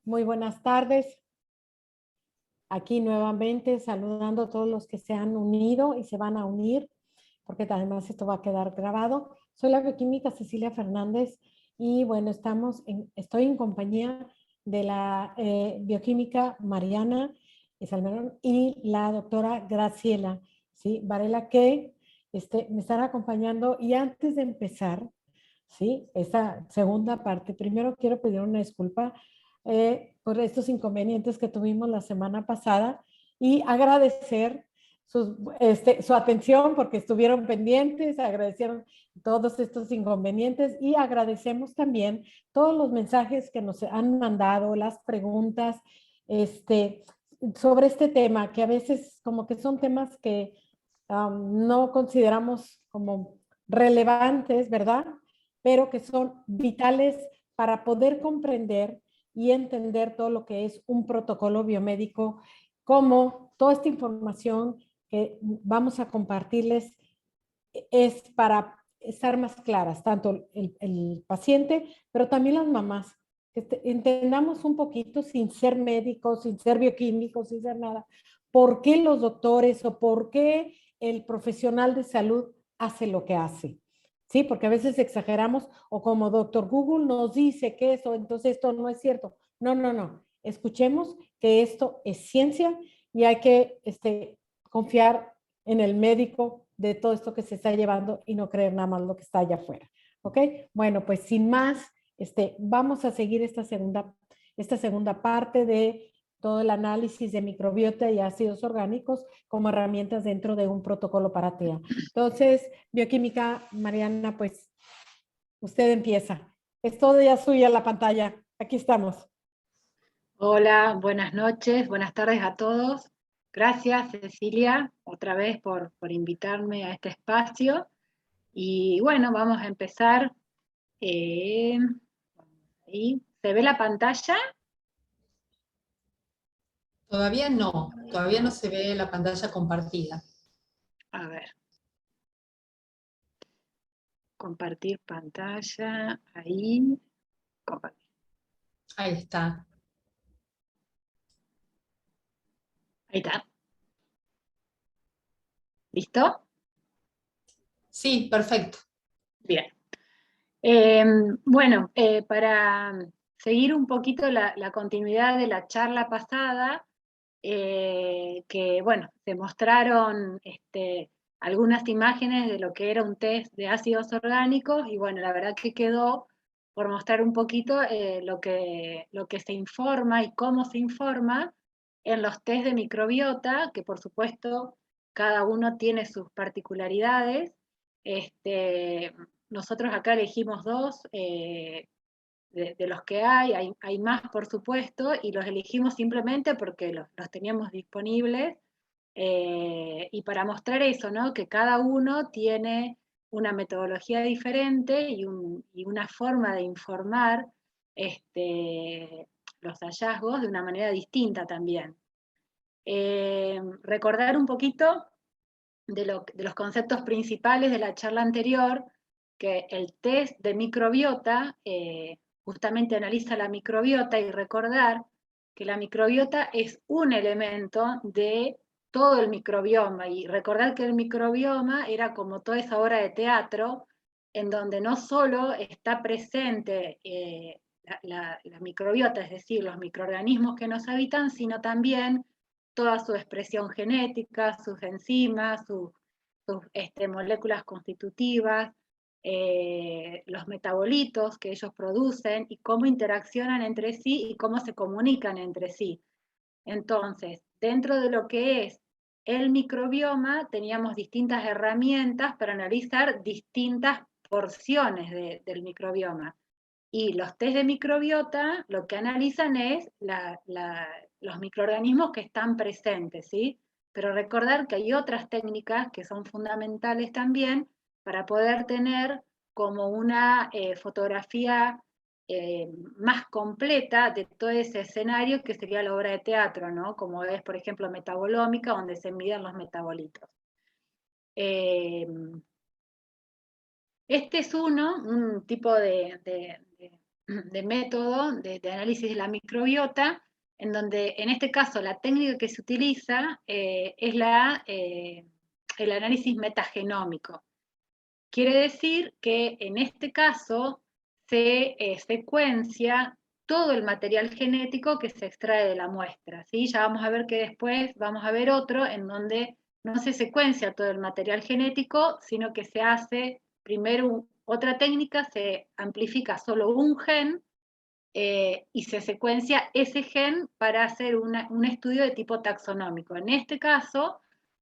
Muy buenas tardes. Aquí nuevamente saludando a todos los que se han unido y se van a unir, porque además esto va a quedar grabado. Soy la bioquímica Cecilia Fernández y bueno, estoy en compañía de la bioquímica Mariana Salmerón y la doctora Graciela, ¿sí? Varela, que me están acompañando. Y antes de empezar, ¿sí? Esta segunda parte, primero quiero pedir una disculpa por estos inconvenientes que tuvimos la semana pasada y agradecer su atención porque estuvieron pendientes, agradecieron todos estos inconvenientes y agradecemos también todos los mensajes que nos han mandado, las preguntas sobre este tema, que a veces como que son temas que no consideramos como relevantes, ¿verdad? Pero que son vitales para poder comprender y entender todo lo que es un protocolo biomédico, como toda esta información que vamos a compartirles es para estar más claras, tanto el paciente, pero también las mamás, que entendamos un poquito, sin ser médicos, sin ser bioquímicos, sin ser nada, por qué los doctores o por qué el profesional de salud hace lo que hace. Sí, porque a veces exageramos o como doctor Google nos dice que eso, entonces esto no es cierto. No, no, no. Escuchemos que esto es ciencia y hay que confiar en el médico de todo esto que se está llevando y no creer nada más lo que está allá afuera. ¿Ok? Bueno, pues sin más, vamos a seguir esta segunda parte de todo el análisis de microbiota y ácidos orgánicos como herramientas dentro de un protocolo para TEA. Entonces, bioquímica, Mariana, pues usted empieza. Es todo ya suya la pantalla. Aquí estamos. Hola, buenas noches, buenas tardes a todos. Gracias, Cecilia, otra vez por invitarme a este espacio. Y bueno, vamos a empezar. Eh, Ahí. ¿Se ve la pantalla? Todavía no se ve la pantalla compartida. A ver. Compartir pantalla. Ahí. Compartir. Ahí está. Ahí está. ¿Listo? Sí, perfecto. Bien. Bueno, para seguir un poquito la continuidad de la charla pasada, que bueno, se mostraron algunas imágenes de lo que era un test de ácidos orgánicos y bueno, la verdad que quedó por mostrar un poquito lo que se informa y cómo se informa en los test de microbiota, que por supuesto cada uno tiene sus particularidades. Nosotros acá elegimos dos, de los que hay más por supuesto, y los elegimos simplemente porque los teníamos disponibles, y para mostrar eso, ¿no? Que cada uno tiene una metodología diferente y una forma de informar los hallazgos de una manera distinta también. Recordar un poquito de los conceptos principales de la charla anterior, que el test de microbiota justamente analiza la microbiota, y recordar que la microbiota es un elemento de todo el microbioma, y recordar que el microbioma era como toda esa obra de teatro en donde no solo está presente la microbiota, es decir, los microorganismos que nos habitan, sino también toda su expresión genética, sus enzimas, sus moléculas constitutivas, los metabolitos que ellos producen y cómo interaccionan entre sí y cómo se comunican entre sí. Entonces, dentro de lo que es el microbioma, teníamos distintas herramientas para analizar distintas porciones del microbioma. Y los test de microbiota lo que analizan es los microorganismos que están presentes, ¿sí? Pero recordar que hay otras técnicas que son fundamentales también para poder tener como una fotografía más completa de todo ese escenario que sería la obra de teatro, ¿no? Como es, por ejemplo, metabolómica, donde se miden los metabolitos. Este es un tipo método de análisis de la microbiota, en donde en este caso la técnica que se utiliza es el análisis metagenómico. Quiere decir que en este caso se secuencia todo el material genético que se extrae de la muestra, ¿sí? Ya vamos a ver que después vamos a ver otro en donde no se secuencia todo el material genético, sino que se hace primero otra técnica, se amplifica solo un gen y se secuencia ese gen para hacer un estudio de tipo taxonómico. En este caso,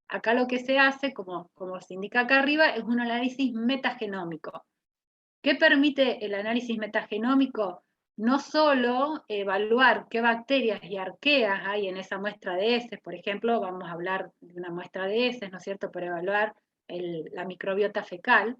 acá lo que se hace, como se indica acá arriba, es un análisis metagenómico. ¿Qué permite el análisis metagenómico? No solo evaluar qué bacterias y arqueas hay en esa muestra de heces, por ejemplo, vamos a hablar de una muestra de heces, ¿no es cierto?, para evaluar la microbiota fecal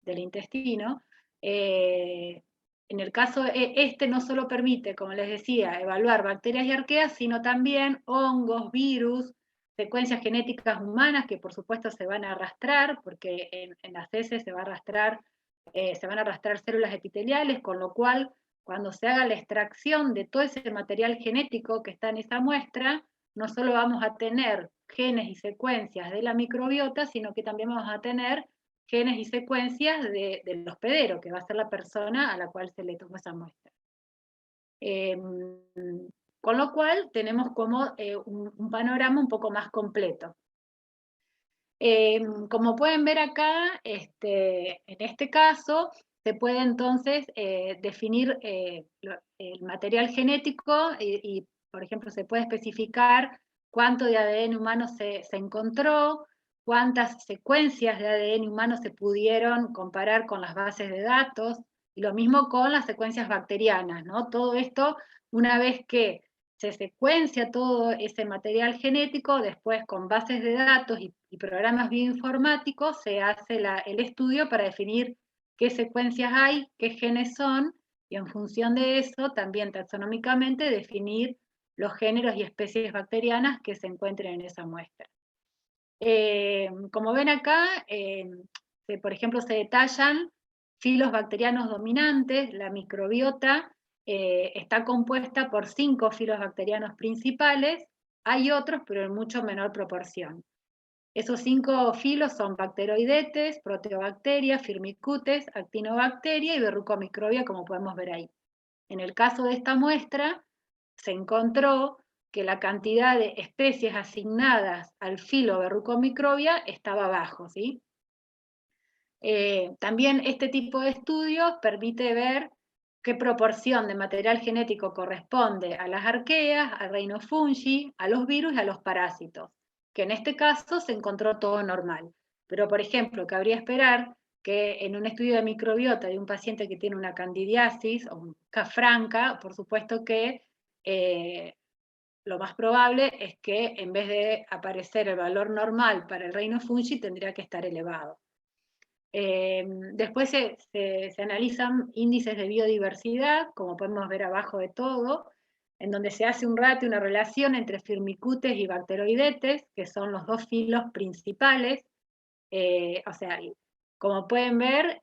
del intestino. En el caso, este no solo permite, como les decía, evaluar bacterias y arqueas, sino también hongos, virus, secuencias genéticas humanas que por supuesto se van a arrastrar, porque en las heces se van a arrastrar células epiteliales, con lo cual cuando se haga la extracción de todo ese material genético que está en esa muestra, no solo vamos a tener genes y secuencias de la microbiota, sino que también vamos a tener genes y secuencias del hospedero, que va a ser la persona a la cual se le tomó esa muestra. Con lo cual tenemos como un panorama un poco más completo. Como pueden ver acá, en este caso, se puede entonces definir el material genético y, por ejemplo, se puede especificar cuánto de ADN humano se encontró, cuántas secuencias de ADN humano se pudieron comparar con las bases de datos, y lo mismo con las secuencias bacterianas, ¿no? Todo esto, una vez que se secuencia todo ese material genético, después con bases de datos y programas bioinformáticos se hace el estudio para definir qué secuencias hay, qué genes son, y en función de eso también taxonómicamente definir los géneros y especies bacterianas que se encuentren en esa muestra. Como ven acá, por ejemplo, se detallan filos bacterianos dominantes, la microbiota está compuesta por 5 filos bacterianos principales, hay otros, pero en mucho menor proporción. Esos 5 filos son Bacteroidetes, Proteobacteria, Firmicutes, Actinobacteria y Verrucomicrobia, como podemos ver ahí. En el caso de esta muestra, se encontró que la cantidad de especies asignadas al filo Verrucomicrobia estaba bajo, ¿sí? También este tipo de estudios permite ver qué proporción de material genético corresponde a las arqueas, al reino fungi, a los virus y a los parásitos, que en este caso se encontró todo normal. Pero, por ejemplo, cabría esperar que en un estudio de microbiota de un paciente que tiene una candidiasis o una franca, por supuesto que lo más probable es que en vez de aparecer el valor normal para el reino fungi, tendría que estar elevado. Después se analizan índices de biodiversidad, como podemos ver abajo de todo, en donde se hace un ratio, una relación entre Firmicutes y Bacteroidetes, que son los 2 filos principales. O sea, como pueden ver,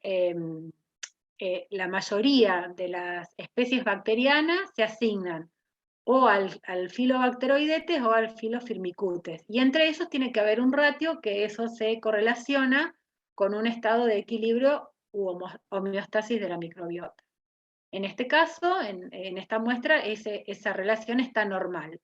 la mayoría de las especies bacterianas se asignan o al filo Bacteroidetes o al filo Firmicutes. Y entre esos tiene que haber un ratio que eso se correlaciona con un estado de equilibrio u homeostasis de la microbiota. En este caso, en esta muestra, esa relación está normal.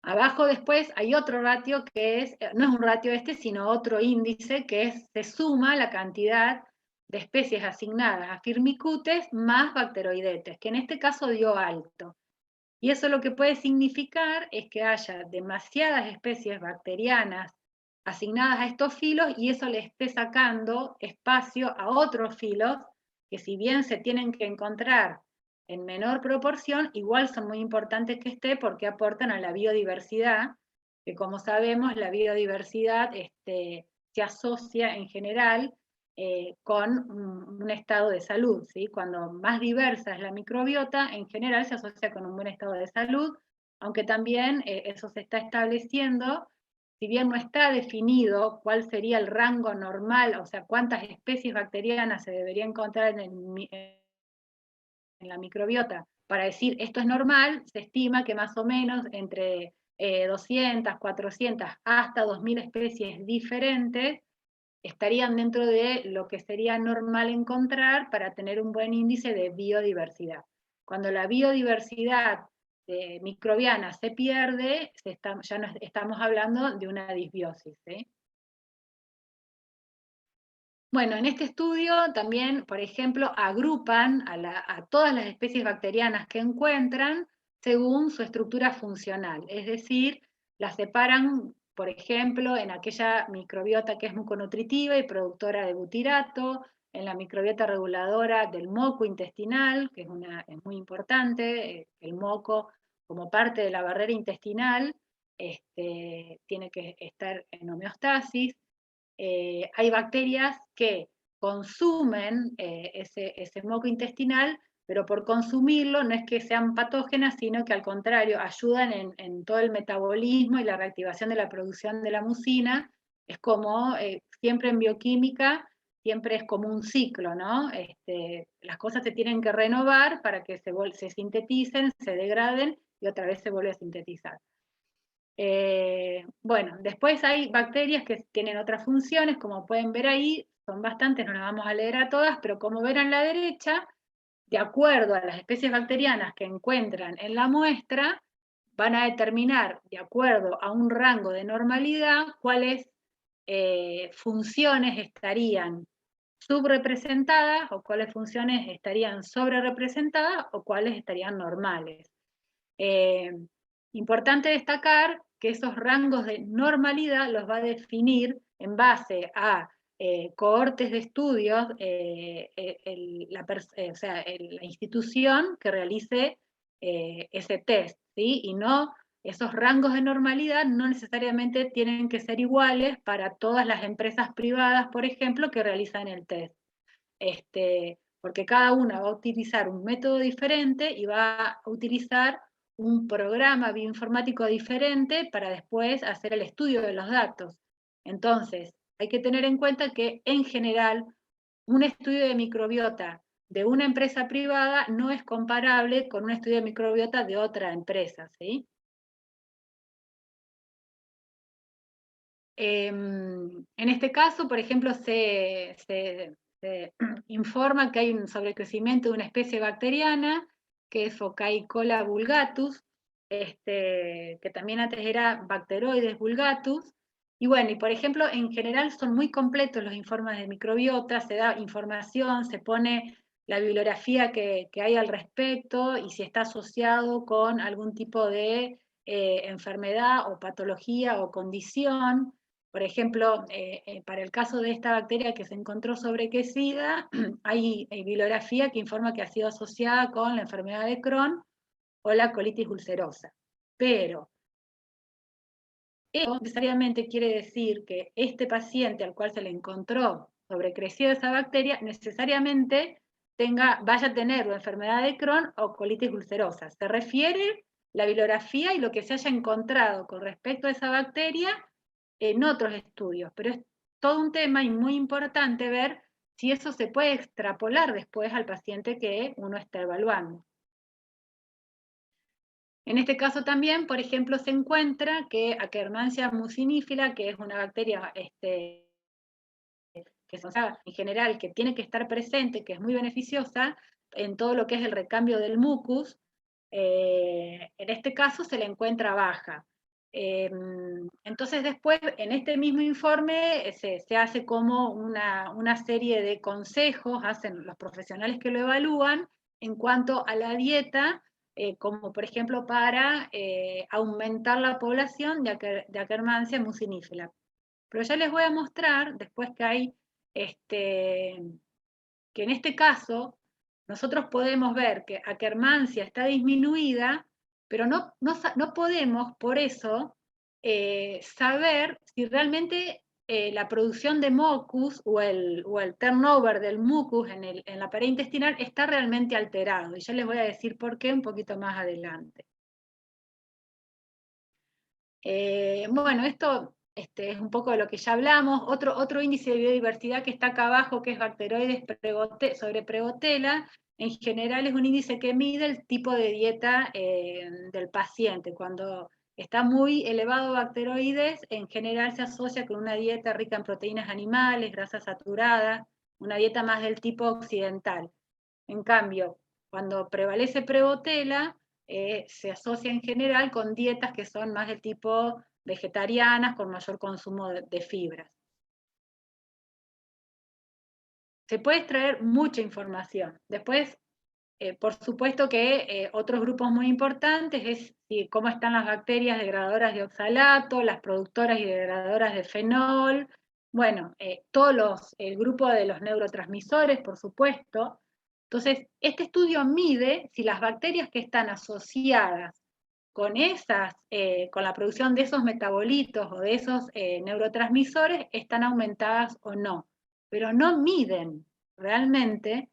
Abajo después hay otro ratio que no es un ratio sino otro índice que se suma la cantidad de especies asignadas a Firmicutes más Bacteroidetes, que en este caso dio alto. Y eso lo que puede significar es que haya demasiadas especies bacterianas asignadas a estos filos y eso le esté sacando espacio a otros filos que, si bien se tienen que encontrar en menor proporción, igual son muy importantes que esté porque aportan a la biodiversidad, que como sabemos la biodiversidad se asocia en general con un estado de salud, ¿sí? Cuando más diversa es la microbiota, en general se asocia con un buen estado de salud, aunque también eso se está estableciendo, si bien no está definido cuál sería el rango normal, o sea, cuántas especies bacterianas se debería encontrar en la microbiota para decir esto es normal, se estima que más o menos entre 200, 400, hasta 2000 especies diferentes estarían dentro de lo que sería normal encontrar para tener un buen índice de biodiversidad. Cuando la biodiversidad microbiana se pierde, ya no estamos hablando de una disbiosis. Bueno, en este estudio también, por ejemplo, agrupan a todas las especies bacterianas que encuentran según su estructura funcional, es decir, las separan, por ejemplo, en aquella microbiota que es muconutritiva y productora de butirato, en la microbiota reguladora del moco intestinal, que es muy importante, el moco como parte de la barrera intestinal tiene que estar en homeostasis. Hay bacterias que consumen ese moco intestinal, pero por consumirlo no es que sean patógenas, sino que al contrario ayudan en todo el metabolismo y la reactivación de la producción de la mucina. Es como, siempre en bioquímica, siempre es como un ciclo, ¿no? Las cosas se tienen que renovar para que se sinteticen, se degraden y otra vez se vuelve a sintetizar. Bueno, después hay bacterias que tienen otras funciones, como pueden ver ahí, son bastantes, no las vamos a leer a todas, pero como ven a la derecha, de acuerdo a las especies bacterianas que encuentran en la muestra, van a determinar, de acuerdo a un rango de normalidad, cuáles funciones estarían subrepresentadas o cuáles funciones estarían sobrerepresentadas o cuáles estarían normales. Importante destacar que esos rangos de normalidad los va a definir en base a cohortes de estudios, la institución que realice ese test, ¿sí? Y no, esos rangos de normalidad no necesariamente tienen que ser iguales para todas las empresas privadas, por ejemplo, que realizan el test. Porque cada una va a utilizar un método diferente y va a utilizar un programa bioinformático diferente para después hacer el estudio de los datos. Entonces, hay que tener en cuenta que en general un estudio de microbiota de una empresa privada no es comparable con un estudio de microbiota de otra empresa, ¿sí? En este caso, por ejemplo, se informa que hay un sobrecrecimiento de una especie bacteriana, que es Phocaecola vulgatus, que también antes era Bacteroides vulgatus. Y bueno, y por ejemplo, en general son muy completos los informes de microbiota, se da información, se pone la bibliografía que hay al respecto y si está asociado con algún tipo de enfermedad o patología o condición. Por ejemplo, para el caso de esta bacteria que se encontró sobrequecida, hay bibliografía que informa que ha sido asociada con la enfermedad de Crohn o la colitis ulcerosa. Pero eso necesariamente quiere decir que este paciente al cual se le encontró sobrecrecida esa bacteria, necesariamente vaya a tener la enfermedad de Crohn o colitis ulcerosa. Se refiere la bibliografía y lo que se haya encontrado con respecto a esa bacteria en otros estudios, pero es todo un tema y muy importante ver si eso se puede extrapolar después al paciente que uno está evaluando. En este caso también, por ejemplo, se encuentra que Akkermansia mucinífila, que es una bacteria que se usa en general, que tiene que estar presente, que es muy beneficiosa en todo lo que es el recambio del mucus, en este caso se le encuentra baja. Entonces después, en este mismo informe, se hace como una serie de consejos, hacen los profesionales que lo evalúan, en cuanto a la dieta, como por ejemplo para aumentar la población de Akkermansia mucinífila. Pero ya les voy a mostrar, después que hay, que en este caso, nosotros podemos ver que Akkermansia está disminuida, pero no podemos, por eso, saber si realmente la producción de mucus o el turnover del mucus en la pared intestinal está realmente alterado. Y ya les voy a decir por qué un poquito más adelante. Bueno, esto es un poco de lo que ya hablamos. Otro índice de biodiversidad que está acá abajo, que es Bacteroides sobre Pregotella, en general es un índice que mide el tipo de dieta del paciente. Cuando está muy elevado bacteroides, en general se asocia con una dieta rica en proteínas animales, grasas saturadas, una dieta más del tipo occidental. En cambio, cuando prevalece Prevotella, se asocia en general con dietas que son más del tipo vegetarianas, con mayor consumo de fibras. Se puede extraer mucha información. Después, por supuesto que otros grupos muy importantes es cómo están las bacterias degradadoras de oxalato, las productoras y degradadoras de fenol, bueno, el grupo de los neurotransmisores, por supuesto. Entonces, este estudio mide si las bacterias que están asociadas con con la producción de esos metabolitos o de esos neurotransmisores están aumentadas o no, pero no miden realmente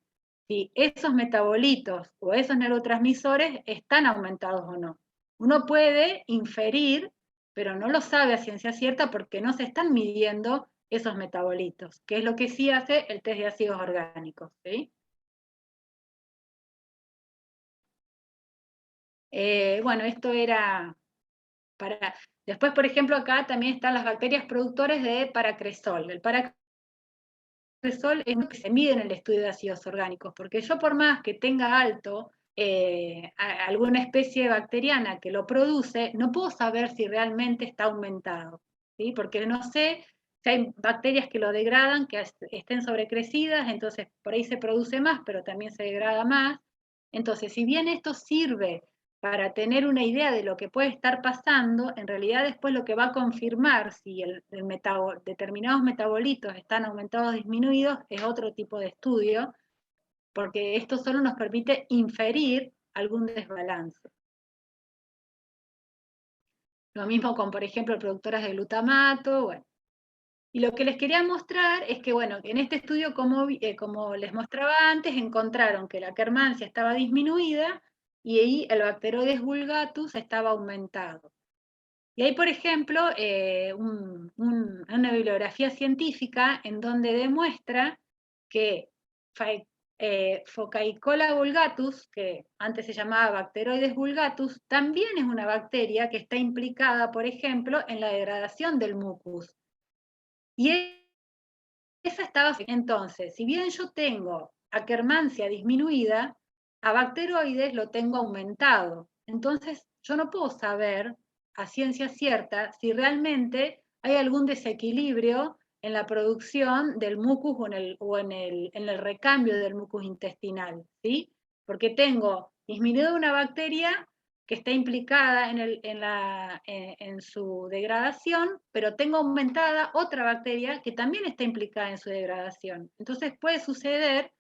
si esos metabolitos o esos neurotransmisores están aumentados o no. Uno puede inferir, pero no lo sabe a ciencia cierta porque no se están midiendo esos metabolitos, que es lo que sí hace el test de ácidos orgánicos, ¿sí? Bueno, esto era para... Después, por ejemplo, acá también están las bacterias productoras de paracresol. El paracresol es lo que se mide en el estudio de ácidos orgánicos, porque yo por más que tenga alto alguna especie bacteriana que lo produce, no puedo saber si realmente está aumentado, ¿sí? Porque no sé si hay bacterias que lo degradan, que estén sobrecrecidas, entonces por ahí se produce más, pero también se degrada más. Entonces, si bien esto sirve para tener una idea de lo que puede estar pasando, en realidad después lo que va a confirmar si determinados metabolitos están aumentados o disminuidos es otro tipo de estudio, porque esto solo nos permite inferir algún desbalance. Lo mismo con, por ejemplo, productoras de glutamato, bueno. Y lo que les quería mostrar es que, bueno, en este estudio, como les mostraba antes, encontraron que la Akkermansia estaba disminuida y ahí el Bacteroides vulgatus estaba aumentado. Y hay, por ejemplo, una bibliografía científica en donde demuestra que Phocaicola vulgatus, que antes se llamaba Bacteroides vulgatus, también es una bacteria que está implicada, por ejemplo, en la degradación del mucus. Y esa estaba, entonces, si bien yo tengo Akkermansia disminuida, a bacteroides lo tengo aumentado. Entonces, yo no puedo saber a ciencia cierta si realmente hay algún desequilibrio en la producción del mucus o en el recambio del mucus intestinal, ¿sí? Porque tengo disminuida una bacteria que está implicada en su degradación, pero tengo aumentada otra bacteria que también está implicada en su degradación. Entonces puede suceder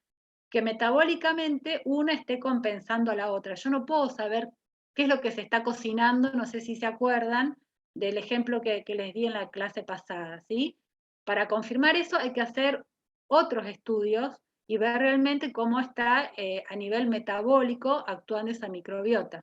que metabólicamente una esté compensando a la otra. Yo no puedo saber qué es lo que se está cocinando, no sé si se acuerdan del ejemplo que les di en la clase pasada, ¿sí? Para confirmar eso hay que hacer otros estudios y ver realmente cómo está a nivel metabólico actuando esa microbiota.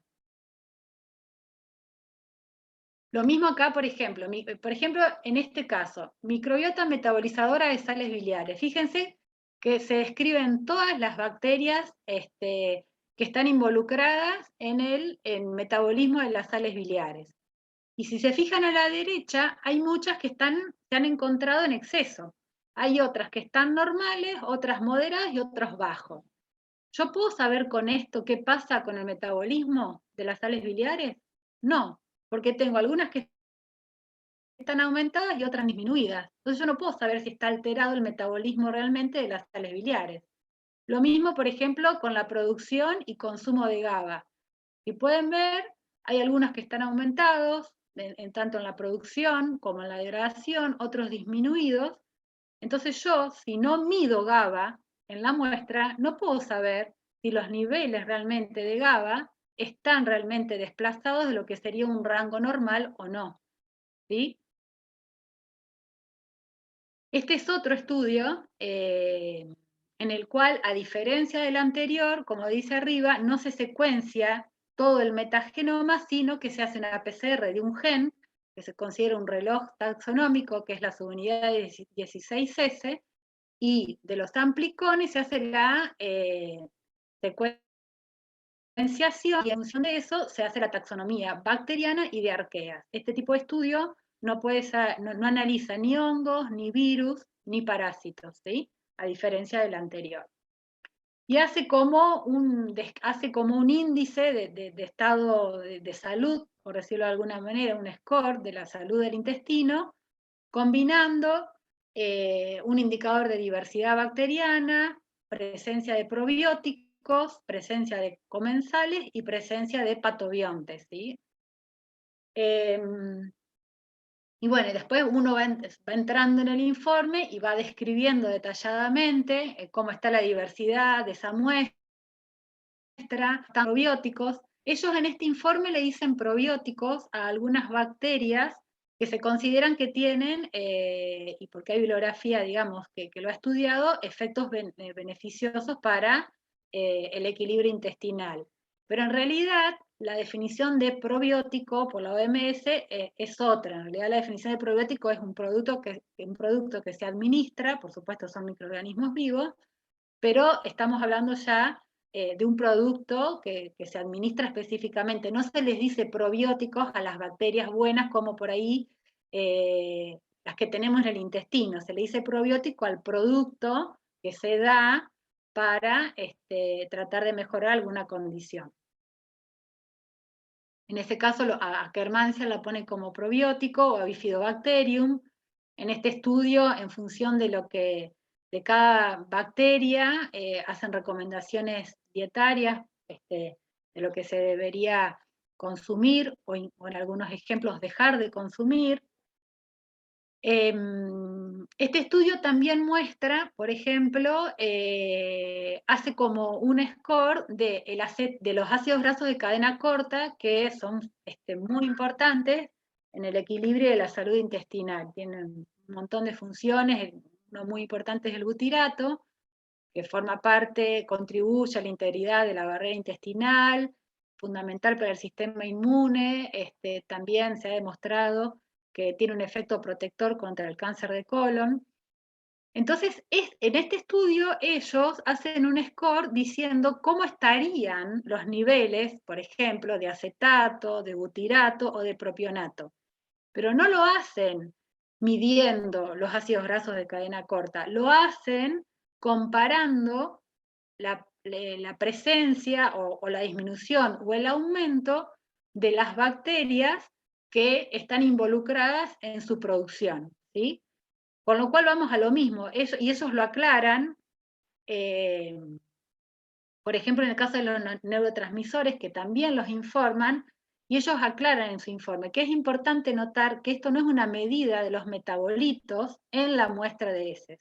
Lo mismo acá, por ejemplo, en este caso, microbiota metabolizadora de sales biliares. Fíjense que se describen todas las bacterias que están involucradas en el metabolismo de las sales biliares. Y si se fijan a la derecha, hay muchas que se han encontrado en exceso. Hay otras que están normales, otras moderadas y otras bajos. ¿Yo puedo saber con esto qué pasa con el metabolismo de las sales biliares? No, porque tengo algunas que están aumentadas y otras disminuidas. Entonces yo no puedo saber si está alterado el metabolismo realmente de las sales biliares. Lo mismo, por ejemplo, con la producción y consumo de GABA. Si pueden ver, hay algunos que están aumentados, tanto en la producción como en la degradación, otros disminuidos. Entonces yo, si no mido GABA en la muestra, no puedo saber si los niveles realmente de GABA están realmente desplazados de lo que sería un rango normal o no, ¿sí? Este es otro estudio en el cual, a diferencia del anterior, como dice arriba, no se secuencia todo el metagenoma, sino que se hace una PCR de un gen, que se considera un reloj taxonómico, que es la subunidad de 16S, y de los amplicones se hace secuenciación, y en función de eso se hace la taxonomía bacteriana y de arqueas. Este tipo de estudio no analiza ni hongos, ni virus, ni parásitos, ¿sí? A diferencia del anterior. Y hace como un índice de estado de salud, por decirlo de alguna manera, un score de la salud del intestino, combinando un indicador de diversidad bacteriana, presencia de probióticos, presencia de comensales y presencia de patobiontes, ¿sí? Y bueno, después uno va entrando en el informe y va describiendo detalladamente cómo está la diversidad de esa muestra, probióticos. Ellos en este informe le dicen probióticos a algunas bacterias que se consideran que tienen, y porque hay bibliografía, digamos, que lo ha estudiado, efectos beneficiosos para el equilibrio intestinal. Pero en realidad, la definición de probiótico por la OMS es otra. En realidad, la definición de probiótico es un producto que se administra, por supuesto son microorganismos vivos, pero estamos hablando ya de un producto que se administra específicamente. No se les dice probióticos a las bacterias buenas como por ahí las que tenemos en el intestino. Se le dice probiótico al producto que se da para tratar de mejorar alguna condición. En este caso, a Akkermansia la pone como probiótico o a Bifidobacterium. En este estudio, en función de de cada bacteria, hacen recomendaciones dietarias de lo que se debería consumir o en algunos ejemplos dejar de consumir. Este estudio también muestra, por ejemplo, hace como un score de los ácidos grasos de cadena corta, que son muy importantes en el equilibrio de la salud intestinal. Tienen un montón de funciones, uno muy importante es el butirato, que forma parte, contribuye a la integridad de la barrera intestinal, fundamental para el sistema inmune. También se ha demostrado que tiene un efecto protector contra el cáncer de colon. Entonces, en este estudio ellos hacen un score diciendo cómo estarían los niveles, por ejemplo, de acetato, de butirato o de propionato. Pero no lo hacen midiendo los ácidos grasos de cadena corta, lo hacen comparando la presencia o la disminución o el aumento de las bacterias que están involucradas en su producción, ¿sí? Con lo cual vamos a lo mismo, y ellos lo aclaran, por ejemplo, en el caso de los neurotransmisores, que también los informan, y ellos aclaran en su informe que es importante notar que esto no es una medida de los metabolitos en la muestra de heces,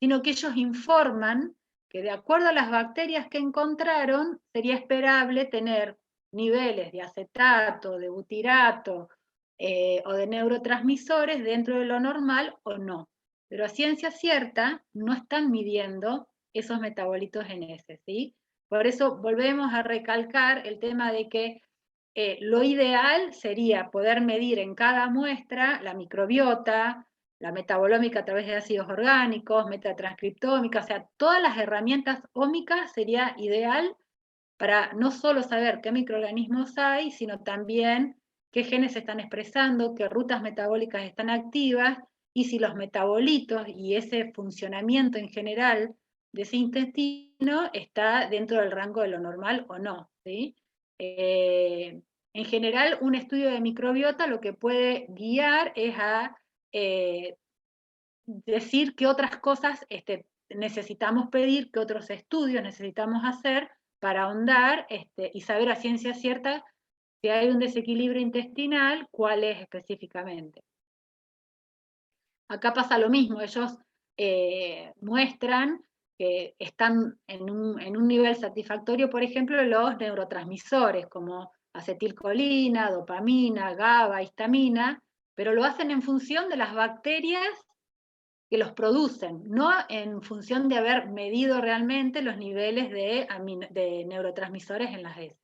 sino que ellos informan que de acuerdo a las bacterias que encontraron, sería esperable tener niveles de acetato, de butirato o de neurotransmisores dentro de lo normal o no. Pero a ciencia cierta no están midiendo esos metabolitos en heces, ¿sí? Por eso volvemos a recalcar el tema de que lo ideal sería poder medir en cada muestra la microbiota, la metabolómica a través de ácidos orgánicos, metatranscriptómica, o sea, todas las herramientas ómicas sería ideal para no solo saber qué microorganismos hay, sino también qué genes se están expresando, qué rutas metabólicas están activas, y si los metabolitos y ese funcionamiento en general de ese intestino está dentro del rango de lo normal o no, ¿sí? En general, un estudio de microbiota lo que puede guiar es a decir qué otras cosas necesitamos pedir, qué otros estudios necesitamos hacer para ahondar y saber a ciencia cierta si hay un desequilibrio intestinal, cuál es específicamente. Acá pasa lo mismo, ellos muestran que están en un nivel satisfactorio, por ejemplo, los neurotransmisores, como acetilcolina, dopamina, GABA, histamina, pero lo hacen en función de las bacterias que los producen, no en función de haber medido realmente los niveles de neurotransmisores en las heces.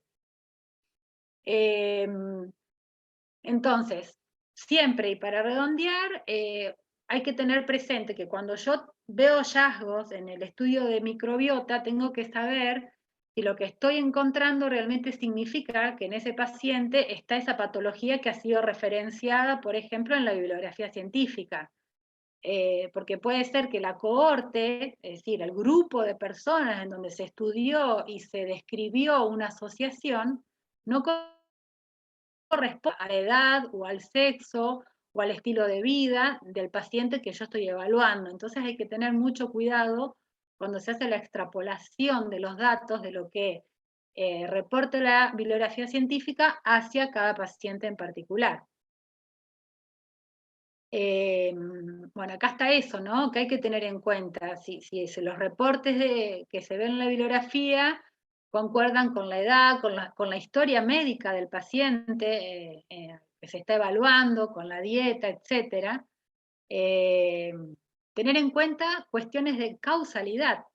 Entonces, siempre y para redondear, hay que tener presente que cuando yo veo hallazgos en el estudio de microbiota, tengo que saber si lo que estoy encontrando realmente significa que en ese paciente está esa patología que ha sido referenciada, por ejemplo, en la bibliografía científica. Porque puede ser que la cohorte, es decir, el grupo de personas en donde se estudió y se describió una asociación, no corresponde a la edad o al sexo o al estilo de vida del paciente que yo estoy evaluando. Entonces hay que tener mucho cuidado cuando se hace la extrapolación de los datos de lo que reporte la bibliografía científica hacia cada paciente en particular. Bueno, acá está eso, ¿no? Que hay que tener en cuenta. Si los reportes que se ven en la bibliografía concuerdan con la edad, con la historia médica del paciente que se está evaluando, con la dieta, etc. Tener en cuenta cuestiones de causalidad.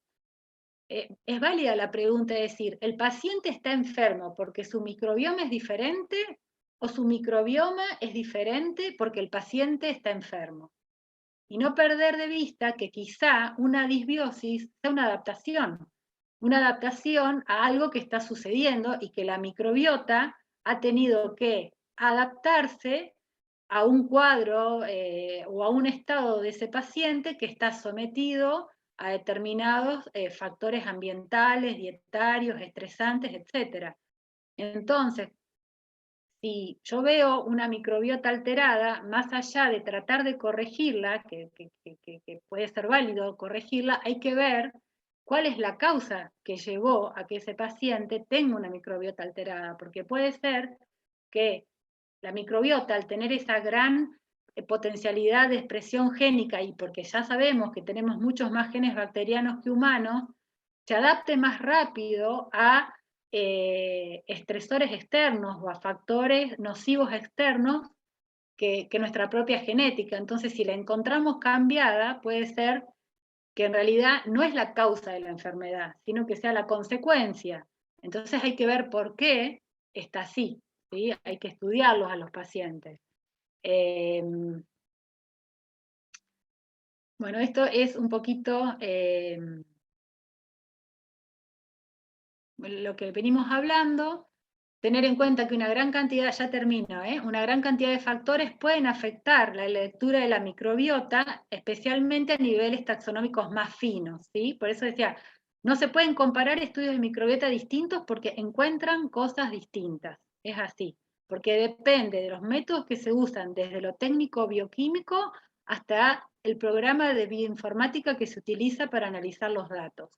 Es válida la pregunta de decir, ¿el paciente está enfermo porque su microbioma es diferente o su microbioma es diferente porque el paciente está enfermo? Y no perder de vista que quizá una disbiosis sea una adaptación a algo que está sucediendo y que la microbiota ha tenido que adaptarse a un cuadro o a un estado de ese paciente que está sometido a determinados factores ambientales, dietarios, estresantes, etc. Entonces, si yo veo una microbiota alterada, más allá de tratar de corregirla, que puede ser válido corregirla, hay que ver cuál es la causa que llevó a que ese paciente tenga una microbiota alterada, porque puede ser que la microbiota, al tener esa gran potencialidad de expresión génica, y porque ya sabemos que tenemos muchos más genes bacterianos que humanos, se adapte más rápido a estresores externos o a factores nocivos externos que nuestra propia genética. Entonces, si la encontramos cambiada, puede ser que en realidad no es la causa de la enfermedad, sino que sea la consecuencia. Entonces hay que ver por qué está así, ¿sí? Hay que estudiarlos a los pacientes. Bueno, esto es un poquito lo que venimos hablando. Tener en cuenta que una gran cantidad, ya termino, una gran cantidad de factores pueden afectar la lectura de la microbiota, especialmente a niveles taxonómicos más finos, ¿sí? Por eso decía, no se pueden comparar estudios de microbiota distintos porque encuentran cosas distintas, es así, porque depende de los métodos que se usan, desde lo técnico bioquímico hasta el programa de bioinformática que se utiliza para analizar los datos.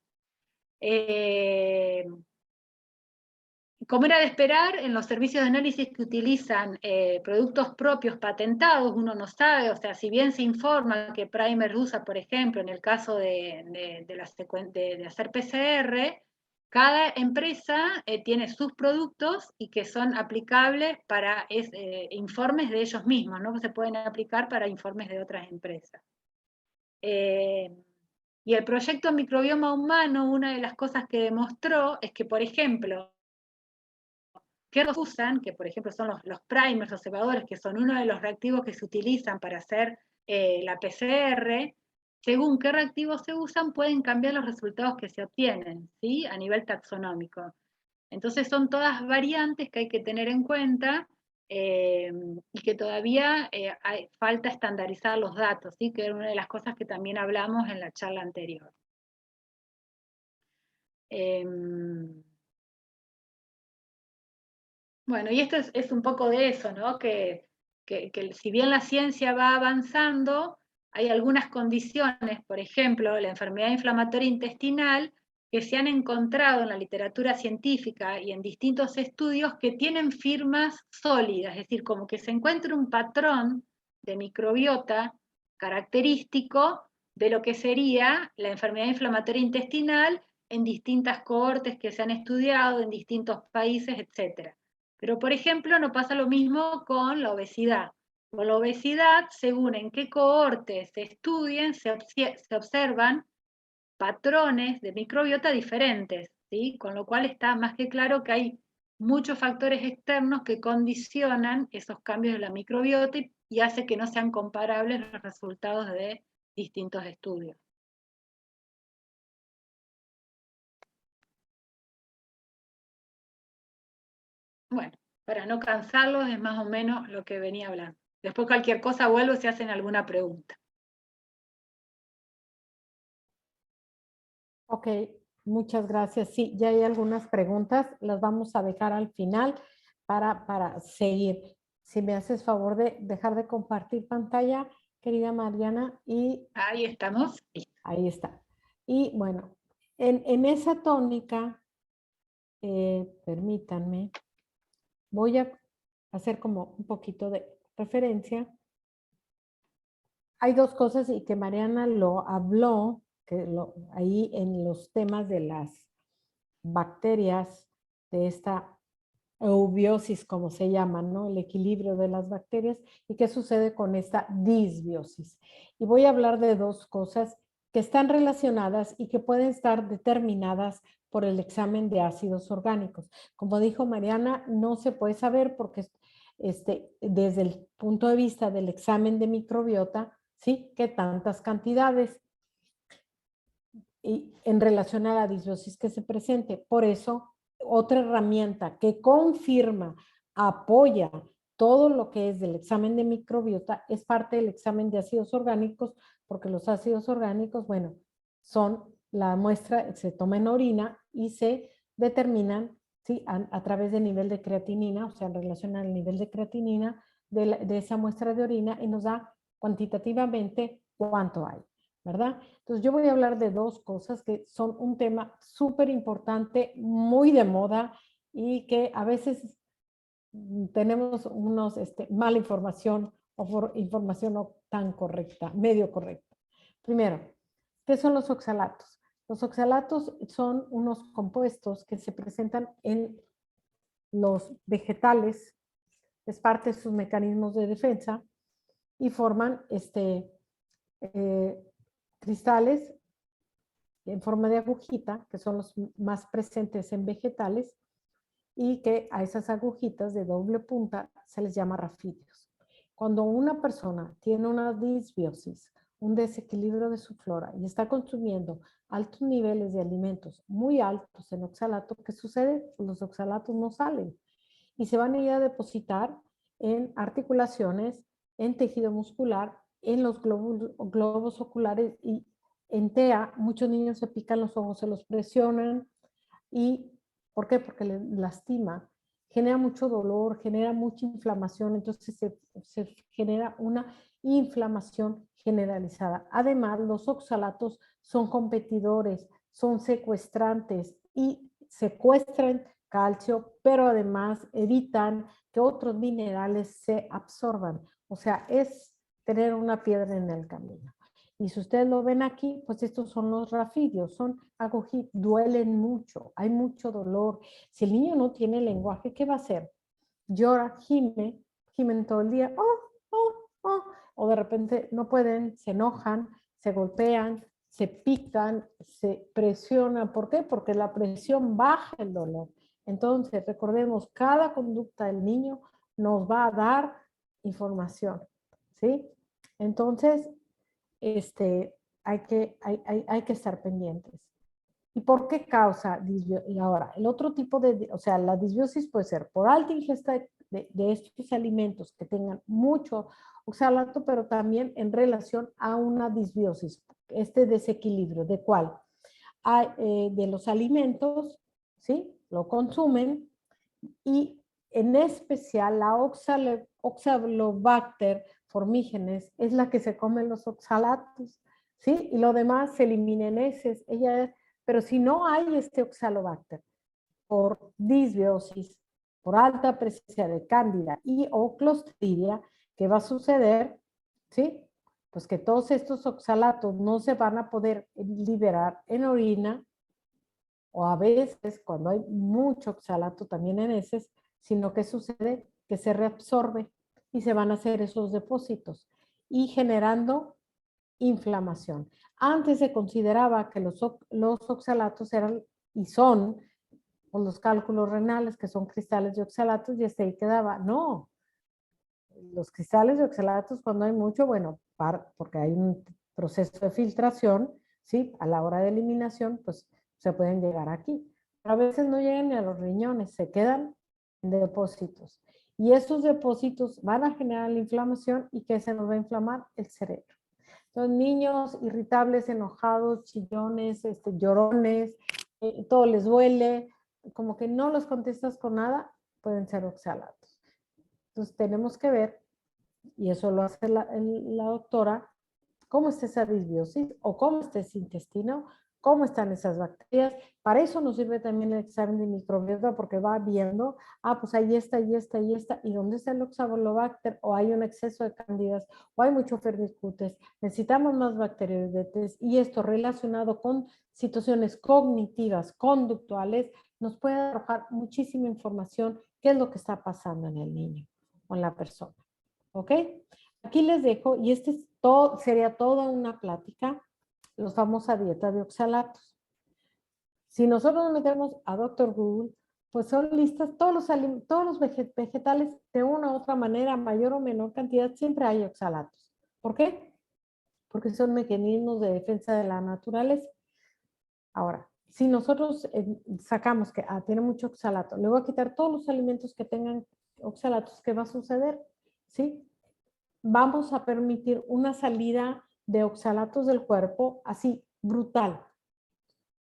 Como era de esperar, en los servicios de análisis que utilizan productos propios patentados, uno no sabe, o sea, si bien se informa que Primer usa, por ejemplo, en el caso de hacer PCR, cada empresa tiene sus productos y que son aplicables para informes de ellos mismos, no se pueden aplicar para informes de otras empresas. Y el proyecto Microbioma Humano, una de las cosas que demostró es que, por ejemplo, que los usan, que por ejemplo son los primers, los cebadores, que son uno de los reactivos que se utilizan para hacer la PCR, según qué reactivos se usan, pueden cambiar los resultados que se obtienen, ¿sí? A nivel taxonómico. Entonces son todas variantes que hay que tener en cuenta y que todavía falta estandarizar los datos, ¿sí? Que era una de las cosas que también hablamos en la charla anterior. Bueno, y esto es un poco de eso, ¿no? Que si bien la ciencia va avanzando, hay algunas condiciones, por ejemplo, la enfermedad inflamatoria intestinal, que se han encontrado en la literatura científica y en distintos estudios que tienen firmas sólidas, es decir, como que se encuentra un patrón de microbiota característico de lo que sería la enfermedad inflamatoria intestinal en distintas cohortes que se han estudiado en distintos países, etc. Pero, por ejemplo, no pasa lo mismo con la obesidad. Con la obesidad, según en qué cohortes se estudien, se observan patrones de microbiota diferentes, ¿sí? Con lo cual está más que claro que hay muchos factores externos que condicionan esos cambios de la microbiota y hace que no sean comparables los resultados de distintos estudios. Bueno, para no cansarlos es más o menos lo que venía hablando. Después cualquier cosa vuelvo si hacen alguna pregunta. Ok, muchas gracias. Sí, ya hay algunas preguntas, las vamos a dejar al final para seguir. Si me haces favor de dejar de compartir pantalla, querida Mariana, y Ahí estamos. ahí está. Y bueno, en esa tónica, permítanme, voy a hacer como un poquito de referencia. Hay dos cosas y que Mariana lo habló, ahí en los temas de las bacterias, de esta eubiosis, como se llama, ¿no? El equilibrio de las bacterias y qué sucede con esta disbiosis. Y voy a hablar de dos cosas que están relacionadas y que pueden estar determinadas por el examen de ácidos orgánicos. Como dijo Mariana, no se puede saber porque desde el punto de vista del examen de microbiota, ¿sí? ¿Qué tantas cantidades? Y en relación a la disbiosis que se presente. Por eso, otra herramienta que confirma, apoya todo lo que es del examen de microbiota es parte del examen de ácidos orgánicos, porque los ácidos orgánicos, bueno, son la muestra que se toma en orina y se determinan, ¿sí? A través del nivel de creatinina, o sea, en relación al nivel de creatinina de esa muestra de orina y nos da cuantitativamente cuánto hay, ¿verdad? Entonces yo voy a hablar de dos cosas que son un tema súper importante, muy de moda y que a veces tenemos mala información o información no tan correcta, medio correcta. Primero, ¿qué son los oxalatos? Los oxalatos son unos compuestos que se presentan en los vegetales, es parte de sus mecanismos de defensa y forman cristales en forma de agujita, que son los más presentes en vegetales, y que a esas agujitas de doble punta se les llama rafidios. Cuando una persona tiene una disbiosis, un desequilibrio de su flora y está consumiendo altos niveles de alimentos muy altos en oxalato, ¿qué sucede? Los oxalatos no salen y se van a ir a depositar en articulaciones, en tejido muscular, en los globos oculares y en TEA. Muchos niños se pican los ojos, se los presionan y ¿por qué? Porque les lastima, genera mucho dolor, genera mucha inflamación, entonces se genera una inflamación generalizada. Además, los oxalatos son competidores, son secuestrantes y secuestran calcio, pero además evitan que otros minerales se absorban. O sea, es tener una piedra en el camino. Y si ustedes lo ven aquí, pues estos son los rafidios, son agujitas, duelen mucho, hay mucho dolor. Si el niño no tiene lenguaje, ¿qué va a hacer? Llora, gimen todo el día, o de repente no pueden, se enojan, se golpean, se pican, se presionan. ¿Por qué? Porque la presión baja el dolor. Entonces, recordemos, cada conducta del niño nos va a dar información, ¿sí? Entonces, hay que estar pendientes. ¿Y por qué causa disbiosis? Y ahora, el otro tipo o sea, la disbiosis puede ser por alta ingesta de estos alimentos que tengan mucho oxalato, pero también en relación a una disbiosis, este desequilibrio, ¿de cuál? De los alimentos, ¿sí? Lo consumen y en especial la Oxalobacter formígenes es la que se come los oxalatos, ¿sí? Y lo demás se elimina en heces. Pero si no hay este Oxalobacter por disbiosis, por alta presencia de cándida y o clostridia, ¿qué va a suceder? ¿Sí? Pues que todos estos oxalatos no se van a poder liberar en orina o a veces cuando hay mucho oxalato también en heces, sino que sucede que se reabsorbe y se van a hacer esos depósitos y generando inflamación. Antes se consideraba que los oxalatos eran y son pues, los cálculos renales, que son cristales de oxalatos, y hasta ahí quedaba. No, los cristales de oxalatos cuando hay mucho, bueno, porque hay un proceso de filtración, ¿sí? A la hora de eliminación, pues se pueden llegar aquí. Pero a veces no llegan ni a los riñones, se quedan depósitos. Y estos depósitos van a generar la inflamación y que se nos va a inflamar el cerebro. Entonces, niños irritables, enojados, chillones, llorones, todo les duele, como que no los contestas con nada, pueden ser oxalatos. Entonces, tenemos que ver, y eso lo hace la doctora, cómo está esa disbiosis o cómo está ese intestino, cómo están esas bacterias. Para eso nos sirve también el examen de microbiota porque va viendo, pues ahí está, y dónde está el oxalobacter, o hay un exceso de cándidas, o hay mucho firmicutes, necesitamos más bacteroidetes, y esto relacionado con situaciones cognitivas, conductuales, nos puede arrojar muchísima información qué es lo que está pasando en el niño o en la persona. ¿Ok? Aquí les dejo, y sería toda una plática, la famosa dieta de oxalatos. Si nosotros nos metemos a Dr. Google, pues son listas todos los vegetales de una u otra manera, mayor o menor cantidad, siempre hay oxalatos. ¿Por qué? Porque son mecanismos de defensa de la naturaleza. Ahora, si nosotros sacamos que tiene mucho oxalato, le voy a quitar todos los alimentos que tengan oxalatos, ¿qué va a suceder? ¿Sí? Vamos a permitir una salida de oxalatos del cuerpo así brutal,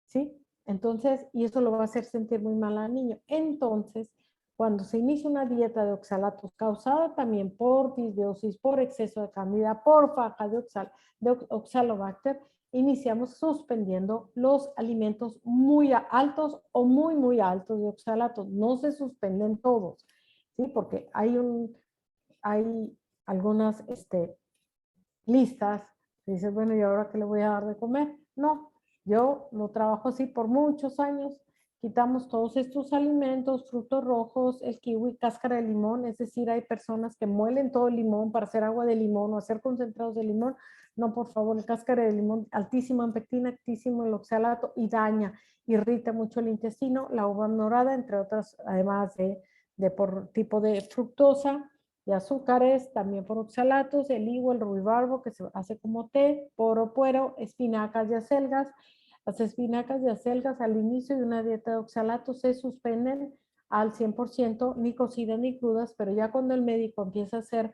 ¿sí? Entonces, y eso lo va a hacer sentir muy mal al niño. Entonces, cuando se inicia una dieta de oxalatos causada también por disbiosis, por exceso de candida, por faja de oxalobacter, iniciamos suspendiendo los alimentos muy altos o muy, muy altos de oxalatos. No se suspenden todos, ¿sí? Porque hay algunas listas, dices, bueno, ¿y ahora qué le voy a dar de comer? No, yo lo trabajo así por muchos años, quitamos todos estos alimentos, frutos rojos, el kiwi, cáscara de limón, es decir, hay personas que muelen todo el limón para hacer agua de limón o hacer concentrados de limón. No, por favor, el cáscara de limón altísimo en pectina, altísimo en oxalato y daña, irrita mucho el intestino, la uva morada, entre otras, además de por tipo de fructosa, de azúcares, también por oxalatos, el higo, el ruibarbo, que se hace como té, poro, puero, espinacas y acelgas. Las espinacas y acelgas al inicio de una dieta de oxalatos se suspenden al 100%, ni cocidas ni crudas, pero ya cuando el médico empieza a hacer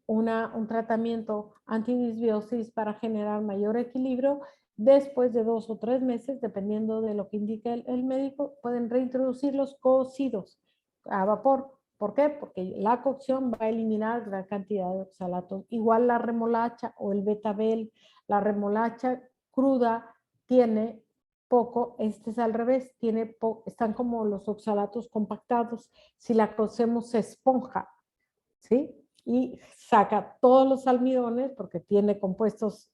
un tratamiento antidisbiosis para generar mayor equilibrio, después de 2 o 3 meses, dependiendo de lo que indique el médico, pueden reintroducirlos cocidos a vapor. ¿Por qué? Porque la cocción va a eliminar gran cantidad de oxalatos. Igual la remolacha o el betabel, la remolacha cruda tiene poco, este es al revés, están como los oxalatos compactados. Si la cocemos se esponja, ¿sí? Y saca todos los almidones porque tiene compuestos,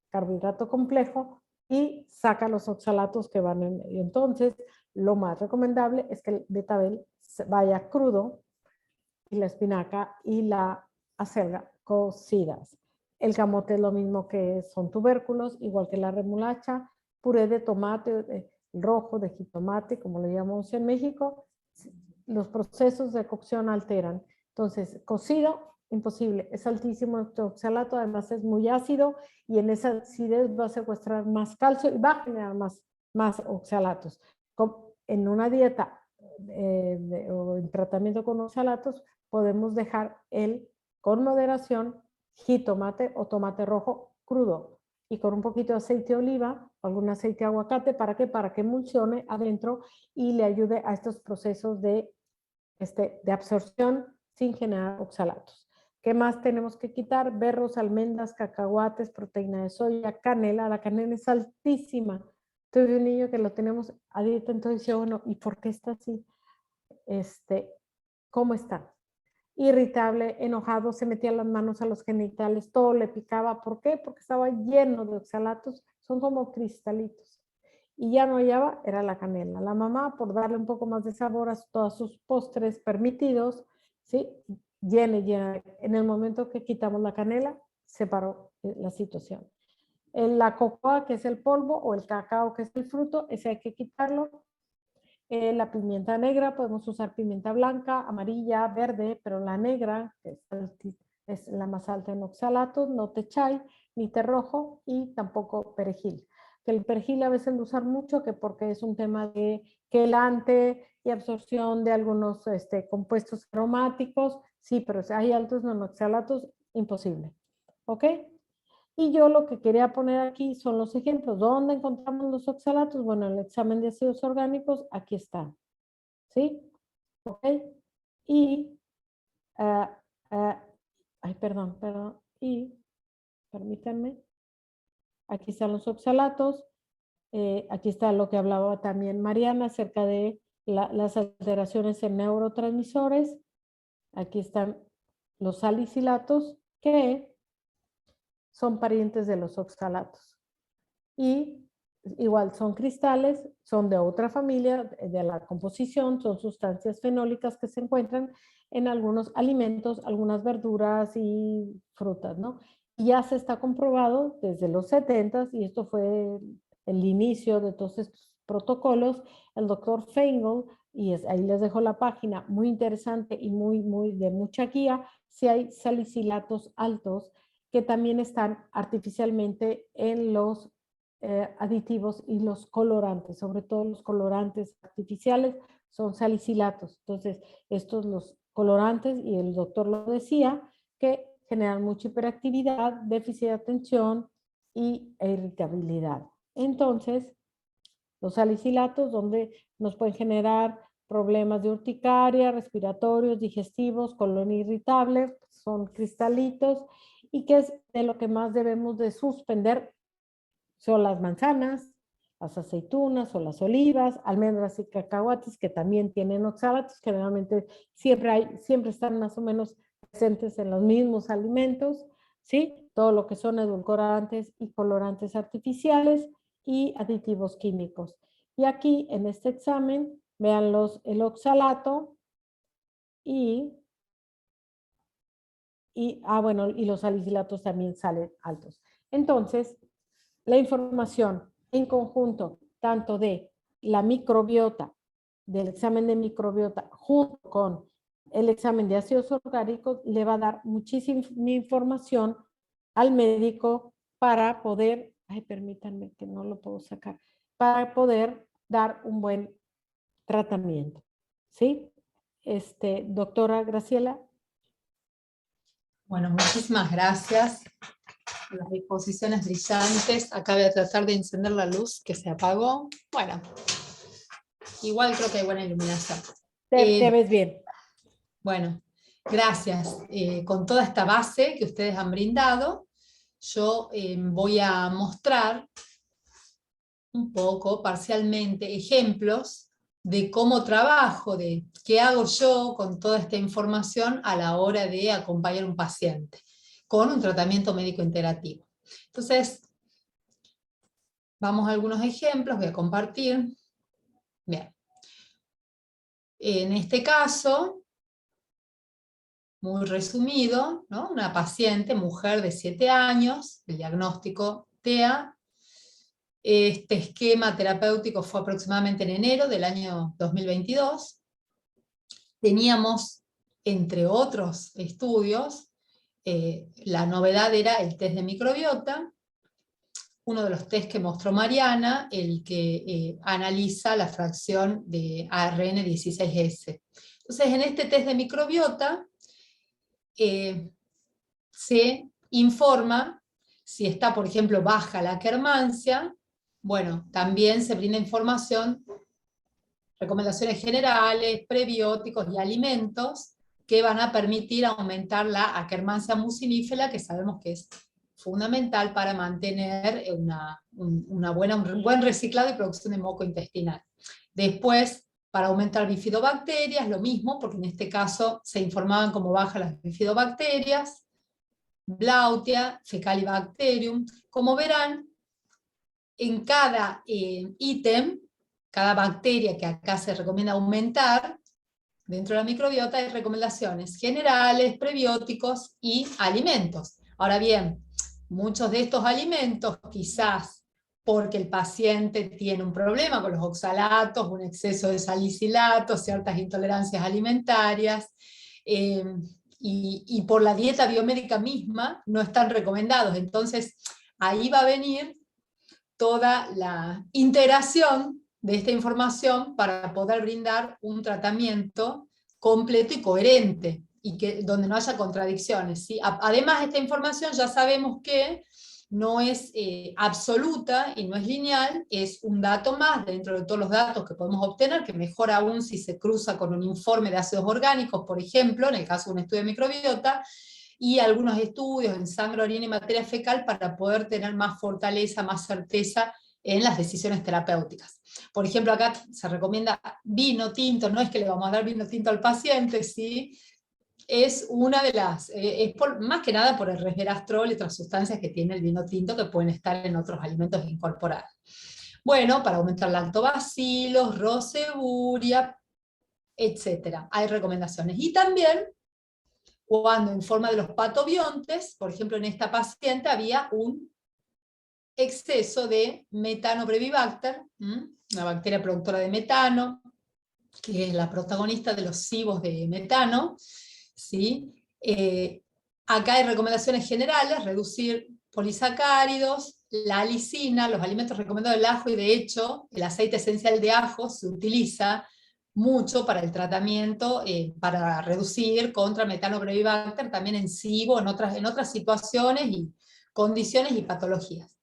carbohidrato complejo, y saca los oxalatos que van en medio. Entonces, lo más recomendable es que el betabel vaya crudo y la espinaca y la acelga cocidas. El camote es lo mismo, que son tubérculos, igual que la remolacha, puré de tomate rojo, de jitomate, como lo llamamos en México. Los procesos de cocción alteran. Entonces, cocido, imposible, es altísimo el oxalato, además es muy ácido, y en esa acidez va a secuestrar más calcio y va a generar más oxalatos. En una dieta o en tratamiento con oxalatos, podemos dejar con moderación, jitomate o tomate rojo crudo y con un poquito de aceite de oliva, algún aceite de aguacate, ¿para qué? Para que emulsione adentro y le ayude a estos procesos de absorción sin generar oxalatos. ¿Qué más tenemos que quitar? Berros, almendras, cacahuates, proteína de soya, canela. La canela es altísima. Tuve un niño que lo tenemos a dieta, entonces dice, bueno, ¿y por qué está así? ¿Cómo está? Irritable, enojado, se metía las manos a los genitales, todo le picaba. ¿Por qué? Porque estaba lleno de oxalatos, son como cristalitos. Y ya no hallaba, era la canela. La mamá, por darle un poco más de sabor a todos sus postres permitidos, ¿sí? Llena. En el momento que quitamos la canela, se paró la situación. La cocoa, que es el polvo, o el cacao, que es el fruto, ese hay que quitarlo. La pimienta negra, podemos usar pimienta blanca, amarilla, verde, pero la negra, que es la más alta en oxalatos, no té chai, ni té rojo y tampoco perejil. que el perejil a veces lo usan mucho, que porque es un tema de quelante y absorción de algunos compuestos aromáticos. Sí, pero si hay altos non-oxalatos, imposible. ¿Ok? Y yo lo que quería poner aquí son los ejemplos. ¿Dónde encontramos los oxalatos? Bueno, en el examen de ácidos orgánicos, aquí están. ¿Sí? ¿Ok? Y, ay, perdón. Y, permítanme, aquí están los oxalatos. Aquí está lo que hablaba también Mariana acerca de las alteraciones en neurotransmisores. Aquí están los salicilatos, que son parientes de los oxalatos. Y igual son cristales, son de otra familia de la composición, son sustancias fenólicas que se encuentran en algunos alimentos, algunas verduras y frutas, ¿no? Y ya se está comprobado desde los 70s, y esto fue el inicio de todos estos protocolos, el doctor Feingold, y ahí les dejo la página, muy interesante y muy de mucha guía, si hay salicilatos altos que también están artificialmente en los aditivos y los colorantes, sobre todo los colorantes artificiales, son salicilatos. Entonces, estos los colorantes, y el doctor lo decía, que generan mucha hiperactividad, déficit de atención e irritabilidad. Entonces, los salicilatos, donde nos pueden generar problemas de urticaria, respiratorios, digestivos, colon irritable, son cristalitos, y que es de lo que más debemos de suspender son las manzanas, las aceitunas o las olivas, almendras y cacahuates, que también tienen oxalatos, generalmente siempre están más o menos presentes en los mismos alimentos, ¿sí? Todo lo que son edulcorantes y colorantes artificiales y aditivos químicos. Y aquí en este examen, vean el oxalato y bueno, y los salicilatos también salen altos. Entonces, la información en conjunto, tanto de la microbiota, del examen de microbiota, junto con el examen de ácidos orgánicos, le va a dar muchísima información al médico para poder, permítanme que no lo puedo sacar, para poder dar un buen tratamiento. ¿Sí? Doctora Graciela. Bueno, muchísimas gracias. Las disposiciones brillantes. Acá voy a tratar de encender la luz que se apagó. Bueno, igual creo que hay buena iluminación. Te ves bien. Bueno, gracias. Con toda esta base que ustedes han brindado, yo voy a mostrar un poco, parcialmente, ejemplos de cómo trabajo, de qué hago yo con toda esta información a la hora de acompañar a un paciente con un tratamiento médico integrativo. Entonces, vamos a algunos ejemplos, voy a compartir. Bien. En este caso, muy resumido, ¿no? Una paciente, mujer de 7 años, el diagnóstico TEA. Este esquema terapéutico fue aproximadamente en enero del año 2022. Teníamos, entre otros estudios, la novedad era el test de microbiota, uno de los test que mostró Mariana, el que analiza la fracción de ARN 16S. Entonces, en este test de microbiota se informa si está, por ejemplo, baja la Akkermansia. Bueno, también se brinda información, recomendaciones generales, prebióticos y alimentos que van a permitir aumentar la Akkermansia mucinífera, que sabemos que es fundamental para mantener un buen reciclado y producción de moco intestinal. Después, para aumentar bifidobacterias, lo mismo, porque en este caso se informaban cómo bajan las bifidobacterias, Blautia, Fecalibacterium. Como verán, en cada ítem, cada bacteria que acá se recomienda aumentar, dentro de la microbiota hay recomendaciones generales, prebióticos y alimentos. Ahora bien, muchos de estos alimentos, quizás porque el paciente tiene un problema con los oxalatos, un exceso de salicilatos, ciertas intolerancias alimentarias, y por la dieta biomédica misma, no están recomendados. Entonces, ahí va a venir toda la integración de esta información para poder brindar un tratamiento completo y coherente, y donde no haya contradicciones, ¿sí? Además, esta información ya sabemos que no es absoluta y no es lineal, es un dato más dentro de todos los datos que podemos obtener, que mejor aún si se cruza con un informe de ácidos orgánicos, por ejemplo, en el caso de un estudio de microbiota, y algunos estudios en sangre, orina y materia fecal para poder tener más fortaleza, más certeza en las decisiones terapéuticas. Por ejemplo, acá se recomienda vino tinto, no es que le vamos a dar vino tinto al paciente, ¿sí? Es una de las, más que nada por el resveratrol y otras sustancias que tiene el vino tinto que pueden estar en otros alimentos incorporados. Bueno, para aumentar lactobacilos, roseburia, etc. Hay recomendaciones. Y también, cuando en forma de los patobiontes, por ejemplo en esta paciente había un exceso de Methanobrevibacter, una bacteria productora de metano, que es la protagonista de los cibos de metano, ¿sí? Acá hay recomendaciones generales: reducir polisacáridos, la alicina, los alimentos recomendados del ajo, y de hecho el aceite esencial de ajo se utiliza mucho para el tratamiento, para reducir contra Methanobrevibacter, también en SIBO, en otras situaciones y condiciones y patologías.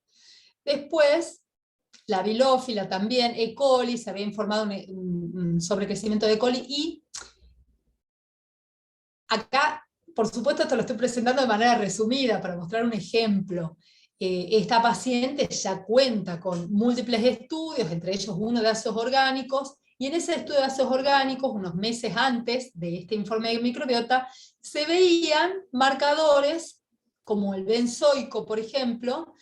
Después, la vilófila también, E. coli, se había informado un sobrecrecimiento de E. coli, y acá, por supuesto, esto lo estoy presentando de manera resumida para mostrar un ejemplo. Esta paciente ya cuenta con múltiples estudios, entre ellos uno de ácidos orgánicos, y en ese estudio de ácidos orgánicos, unos meses antes de este informe de microbiota, se veían marcadores, como el benzoico, por ejemplo,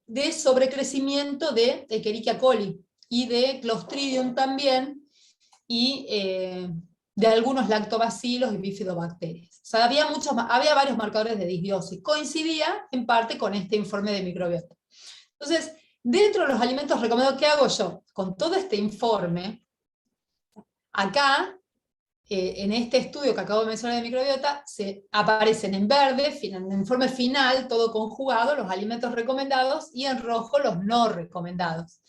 de sobrecrecimiento de Escherichia coli, y de Clostridium también, y de algunos lactobacilos y bifidobacterias. O sea, había varios marcadores de disbiosis. Coincidía en parte con este informe de microbiota. Entonces, dentro de los alimentos recomendados, ¿qué hago yo? Con todo este informe, acá, en este estudio que acabo de mencionar de microbiota, se aparecen en verde, en el informe final, todo conjugado, los alimentos recomendados, y en rojo los no recomendados.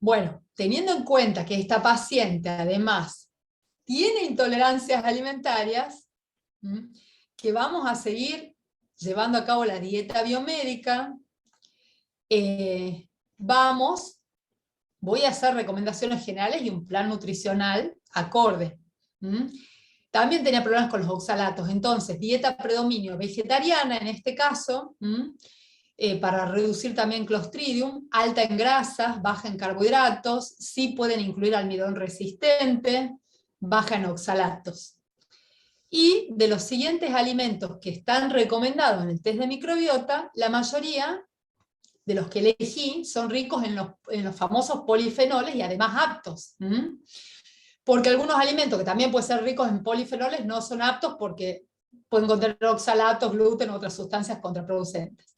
Bueno, teniendo en cuenta que esta paciente además tiene intolerancias alimentarias, que vamos a seguir llevando a cabo la dieta biomédica, voy a hacer recomendaciones generales y un plan nutricional acorde. También tenía problemas con los oxalatos, entonces dieta predominio vegetariana en este caso, para reducir también Clostridium, alta en grasas, baja en carbohidratos, sí pueden incluir almidón resistente, baja en oxalatos. Y de los siguientes alimentos que están recomendados en el test de microbiota, la mayoría de los que elegí son ricos en los famosos polifenoles y además aptos. Porque algunos alimentos que también pueden ser ricos en polifenoles no son aptos porque pueden contener oxalatos, gluten u otras sustancias contraproducentes.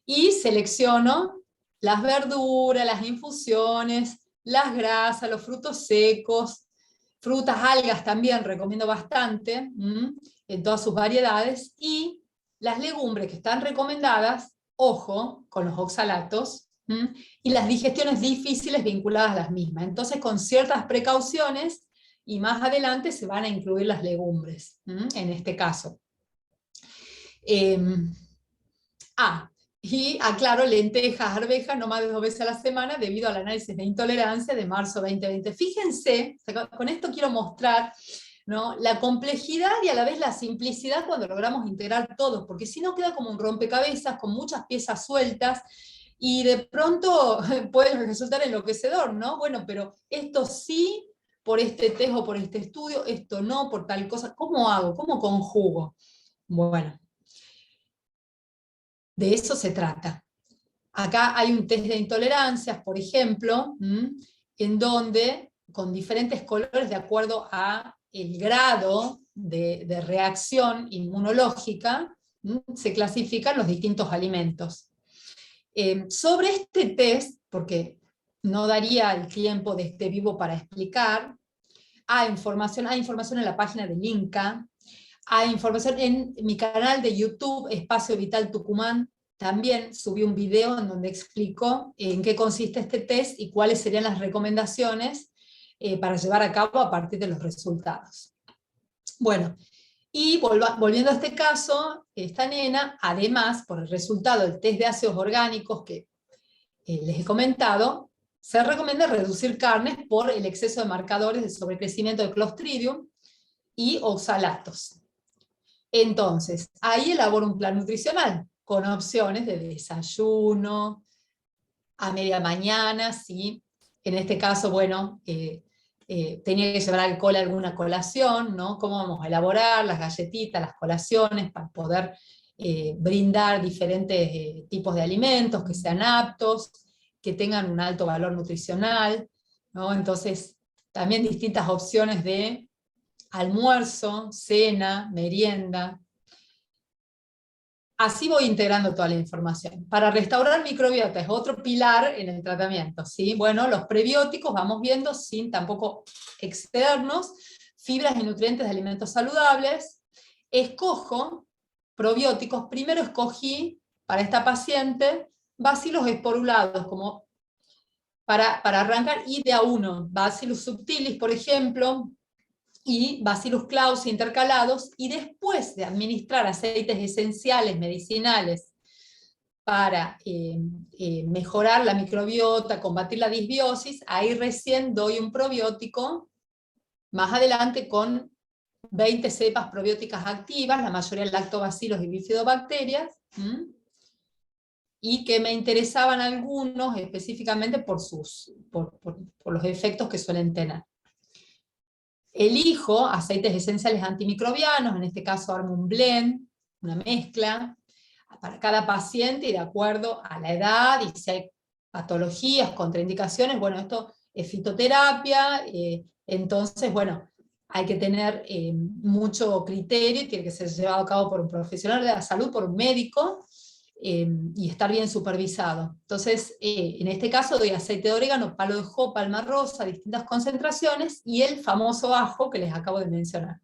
Y selecciono las verduras, las infusiones, las grasas, los frutos secos, frutas, algas también recomiendo bastante, en todas sus variedades, y las legumbres que están recomendadas, ojo, con los oxalatos, y las digestiones difíciles vinculadas a las mismas. Entonces, con ciertas precauciones, y más adelante se van a incluir las legumbres, en este caso. Y aclaro, lentejas, arvejas, no más de 2 veces a la semana, debido al análisis de intolerancia de marzo 2020. Fíjense, con esto quiero mostrar, ¿no?, la complejidad y a la vez la simplicidad cuando logramos integrar todo, porque si no queda como un rompecabezas con muchas piezas sueltas, y de pronto puede resultar enloquecedor, ¿no? Bueno, pero esto sí, por este test o por este estudio, esto no, por tal cosa. ¿Cómo hago? ¿Cómo conjugo? Bueno, de eso se trata. Acá hay un test de intolerancias, por ejemplo, en donde, con diferentes colores de acuerdo a el grado de reacción inmunológica, se clasifican los distintos alimentos. Sobre este test, porque no daría el tiempo de este vivo para explicar, hay información en la página del INCA, hay información en mi canal de YouTube, Espacio Vital Tucumán, también subí un video en donde explico en qué consiste este test y cuáles serían las recomendaciones para llevar a cabo a partir de los resultados. Bueno, y volviendo a este caso, esta nena, además, por el resultado del test de ácidos orgánicos que les he comentado, se recomienda reducir carnes por el exceso de marcadores de sobrecrecimiento de Clostridium y oxalatos. Entonces, ahí elaboro un plan nutricional, con opciones de desayuno, a media mañana, ¿sí? En este caso, bueno, tenía que llevar alcohol a alguna colación, ¿no? ¿Cómo vamos a elaborar las galletitas, las colaciones, para poder brindar diferentes tipos de alimentos que sean aptos, que tengan un alto valor nutricional, ¿no? Entonces, también distintas opciones de almuerzo, cena, merienda. Así voy integrando toda la información. Para restaurar microbiota es otro pilar en el tratamiento, ¿sí? Bueno, los prebióticos vamos viendo sin tampoco excedernos, fibras y nutrientes de alimentos saludables. Escojo probióticos, primero escogí para esta paciente Bacillus esporulados, como para arrancar, y de a uno, Bacillus subtilis, por ejemplo, y Bacillus clausi intercalados, y después de administrar aceites esenciales medicinales para mejorar la microbiota, combatir la disbiosis, ahí recién doy un probiótico, más adelante con 20 cepas probióticas activas, la mayoría lactobacilos y bifidobacterias, y que me interesaban algunos específicamente por los efectos que suelen tener. Elijo aceites esenciales antimicrobianos, en este caso armo un blend, una mezcla, para cada paciente y de acuerdo a la edad y si hay patologías, contraindicaciones. Bueno, esto es fitoterapia, entonces, bueno, hay que tener mucho criterio, tiene que ser llevado a cabo por un profesional de la salud, por un médico, y estar bien supervisado. Entonces, en este caso doy aceite de orégano, palo de ajo, palma rosa, distintas concentraciones, y el famoso ajo que les acabo de mencionar.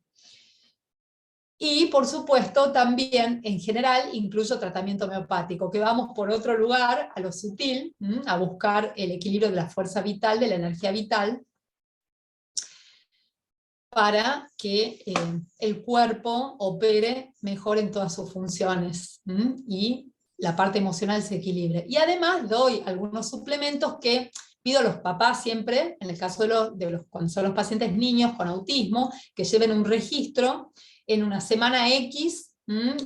Y por supuesto también, en general, incluyo tratamiento homeopático, que vamos por otro lugar, a lo sutil, a buscar el equilibrio de la fuerza vital, de la energía vital, para que el cuerpo opere mejor en todas sus funciones, y la parte emocional se equilibre. Y además doy algunos suplementos que pido a los papás siempre, en el caso cuando son los pacientes niños con autismo, que lleven un registro en una semana X,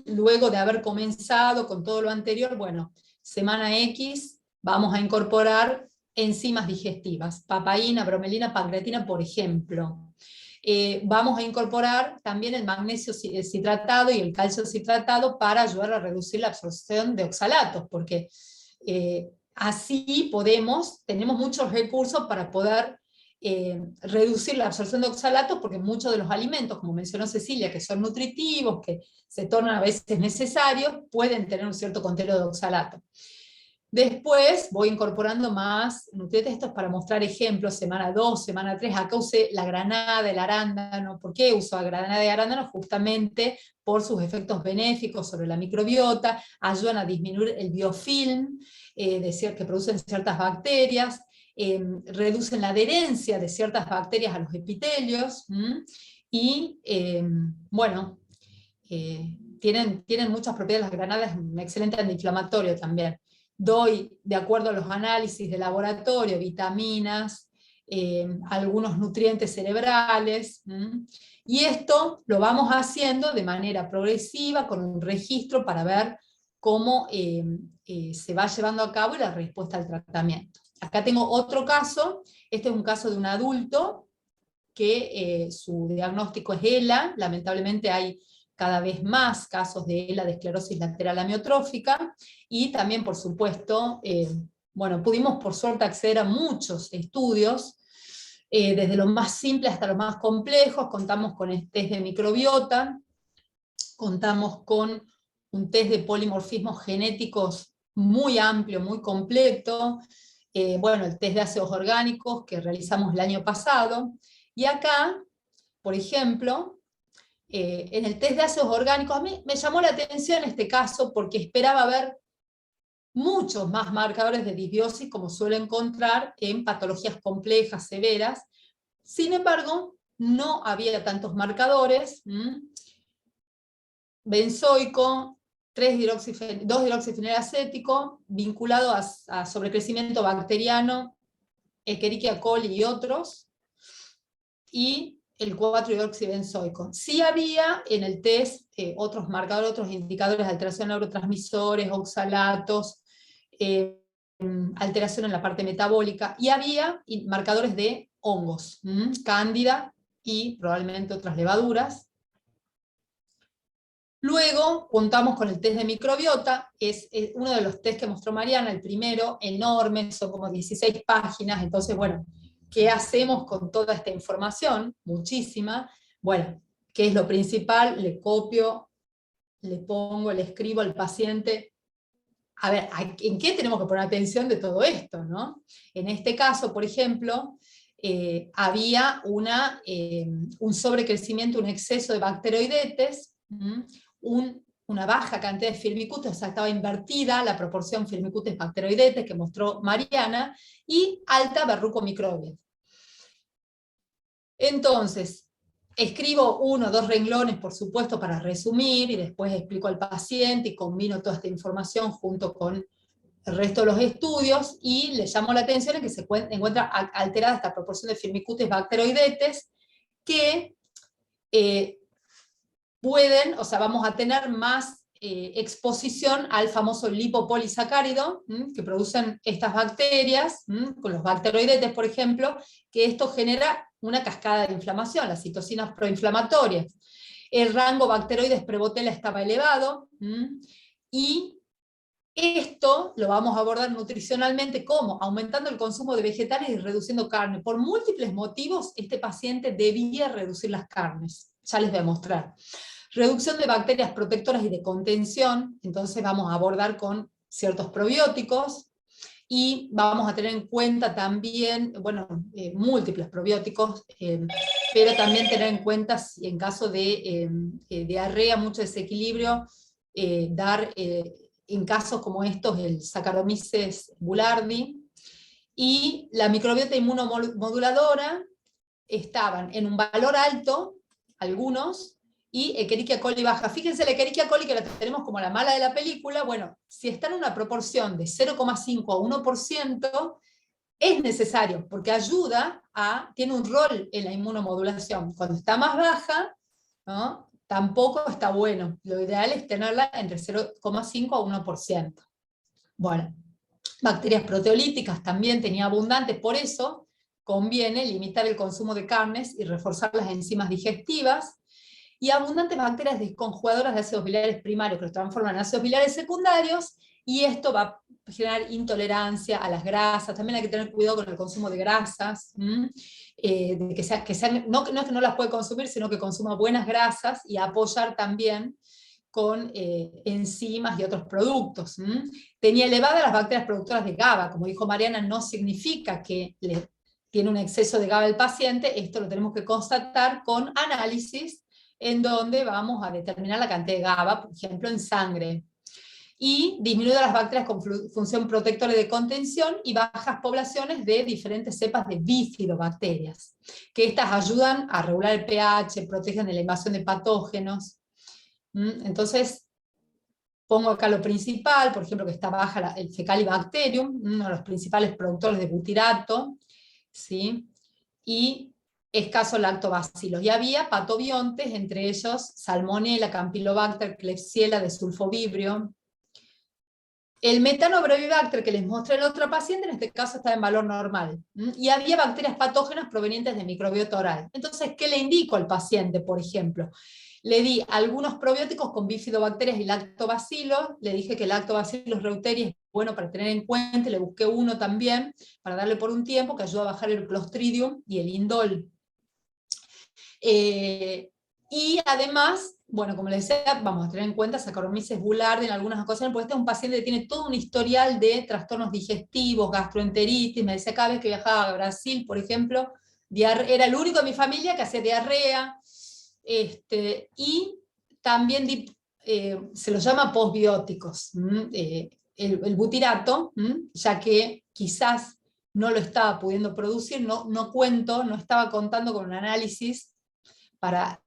luego de haber comenzado con todo lo anterior. Bueno, semana X vamos a incorporar enzimas digestivas, papaína, bromelina, pancreatina, por ejemplo. Vamos a incorporar también el magnesio citratado y el calcio citratado para ayudar a reducir la absorción de oxalatos, porque así tenemos muchos recursos para poder reducir la absorción de oxalatos, porque muchos de los alimentos, como mencionó Cecilia, que son nutritivos, que se tornan a veces necesarios, pueden tener un cierto contenido de oxalato. Después voy incorporando más nutrientes, estos para mostrar ejemplos, semana 2, semana 3, acá usé la granada, el arándano. ¿Por qué uso la granada y arándano? Justamente por sus efectos benéficos sobre la microbiota, ayudan a disminuir el biofilm que producen ciertas bacterias, reducen la adherencia de ciertas bacterias a los epitelios, y bueno, tienen muchas propiedades las granadas, un excelente antiinflamatorio también. Doy, de acuerdo a los análisis de laboratorio, vitaminas, algunos nutrientes cerebrales, y esto lo vamos haciendo de manera progresiva, con un registro para ver cómo se va llevando a cabo la respuesta al tratamiento. Acá tengo otro caso, este es un caso de un adulto que su diagnóstico es ELA, lamentablemente hay cada vez más casos de ELA, de esclerosis lateral amiotrófica, y también, por supuesto, bueno, pudimos por suerte acceder a muchos estudios, desde lo más simple hasta los más complejos. Contamos con el test de microbiota, contamos con un test de polimorfismos genéticos muy amplio, muy completo, bueno, el test de ácidos orgánicos que realizamos el año pasado, y acá, por ejemplo, en el test de ácidos orgánicos, a mí me llamó la atención este caso porque esperaba ver muchos más marcadores de disbiosis como suele encontrar en patologías complejas, severas. Sin embargo, no había tantos marcadores. Benzoico, 2-hidroxifenilacético, vinculado a sobrecrecimiento bacteriano, Escherichia coli y otros, y el 4-hidroxibenzoico. Sí había en el test otros marcadores, otros indicadores de alteración de neurotransmisores, oxalatos, alteración en la parte metabólica, y había marcadores de hongos, cándida y probablemente otras levaduras. Luego contamos con el test de microbiota, es uno de los test que mostró Mariana, el primero, enorme, son como 16 páginas, entonces bueno, ¿qué hacemos con toda esta información? Muchísima. Bueno, ¿qué es lo principal? Le copio, le pongo, le escribo al paciente. A ver, ¿en qué tenemos que poner atención de todo esto, no? En este caso, por ejemplo, había un sobrecrecimiento, un exceso de bacteroidetes, una baja cantidad de firmicutes, o sea, estaba invertida la proporción firmicutes-bacteroidetes que mostró Mariana, y alta verrucomicrobias. Entonces, escribo 1 o 2 renglones, por supuesto, para resumir, y después explico al paciente y combino toda esta información junto con el resto de los estudios, y le llamo la atención en que se encuentra alterada esta proporción de firmicutes-bacteroidetes, que pueden, o sea, vamos a tener más exposición al famoso lipopolisacárido que producen estas bacterias, con los bacteroidetes, por ejemplo, que esto genera una cascada de inflamación, las citocinas proinflamatorias. El rango bacteroides prebotella estaba elevado, y esto lo vamos a abordar nutricionalmente, como aumentando el consumo de vegetales y reduciendo carne. Por múltiples motivos, este paciente debía reducir las carnes. Ya les voy a mostrar. Reducción de bacterias protectoras y de contención, entonces vamos a abordar con ciertos probióticos, y vamos a tener en cuenta también, bueno, múltiples probióticos, pero también tener en cuenta, si en caso de diarrea, mucho desequilibrio, dar en casos como estos el Saccharomyces boulardii, y la microbiota inmunomoduladora estaban en un valor alto, algunos, y Escherichia coli baja. Fíjense la Escherichia coli, que la tenemos como la mala de la película. Bueno, si está en una proporción de 0,5 a 1%, es necesario, porque ayuda tiene un rol en la inmunomodulación. Cuando está más baja, ¿no?, tampoco está bueno. Lo ideal es tenerla entre 0,5 a 1%. Bueno, bacterias proteolíticas también tenía abundantes, por eso conviene limitar el consumo de carnes y reforzar las enzimas digestivas, y abundantes bacterias desconjugadoras de ácidos biliares primarios que los transforman en ácidos biliares secundarios, y esto va a generar intolerancia a las grasas. También hay que tener cuidado con el consumo de grasas, no es que no las puede consumir, sino que consuma buenas grasas, y apoyar también con enzimas y otros productos. Tenía elevadas las bacterias productoras de GABA, como dijo Mariana, no significa que tiene un exceso de GABA el paciente, esto lo tenemos que constatar con análisis, en donde vamos a determinar la cantidad de GABA, por ejemplo, en sangre. Y disminuida las bacterias con función protectora y de contención, y bajas poblaciones de diferentes cepas de bifidobacterias, que estas ayudan a regular el pH, protegen de la invasión de patógenos. Entonces, pongo acá lo principal, por ejemplo, que está baja el Fecalibacterium, uno de los principales productores de butirato, ¿sí? Y escaso lactobacilos. Y había patobiontes, entre ellos Salmonella, Campylobacter, Klebsiella, de sulfovibrio. El Methanobrevibacter que les mostré en otra paciente, en este caso estaba en valor normal. Y había bacterias patógenas provenientes de microbiota oral. Entonces, ¿qué le indico al paciente, por ejemplo? Le di algunos probióticos con bifidobacterias y lactobacilos, le dije que lactobacillus reuteri es bueno para tener en cuenta, le busqué uno también, para darle por un tiempo, que ayuda a bajar el Clostridium y el indol. Y además, bueno, como les decía, vamos a tener en cuenta Saccharomyces boulardii en algunas ocasiones, porque este es un paciente que tiene todo un historial de trastornos digestivos, gastroenteritis. Me decía, cada vez que viajaba a Brasil, por ejemplo, era el único de mi familia que hacía diarrea, y también se los llama postbióticos. el butirato, ya que quizás no lo estaba pudiendo producir, no estaba contando con un análisis para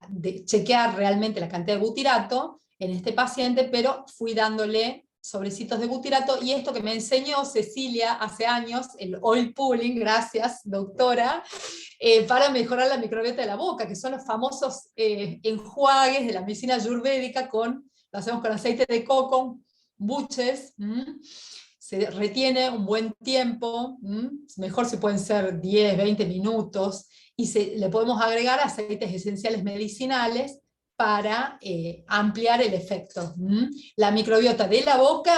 chequear realmente la cantidad de butirato en este paciente, pero fui dándole sobrecitos de butirato, y esto que me enseñó Cecilia hace años, el oil pulling, gracias doctora, para mejorar la microbiota de la boca, que son los famosos enjuagues de la medicina ayurvédica, lo hacemos con aceite de coco, buches, se retiene un buen tiempo, mejor si pueden ser 10, 20 minutos, y le podemos agregar aceites esenciales medicinales para ampliar el efecto. La microbiota de la boca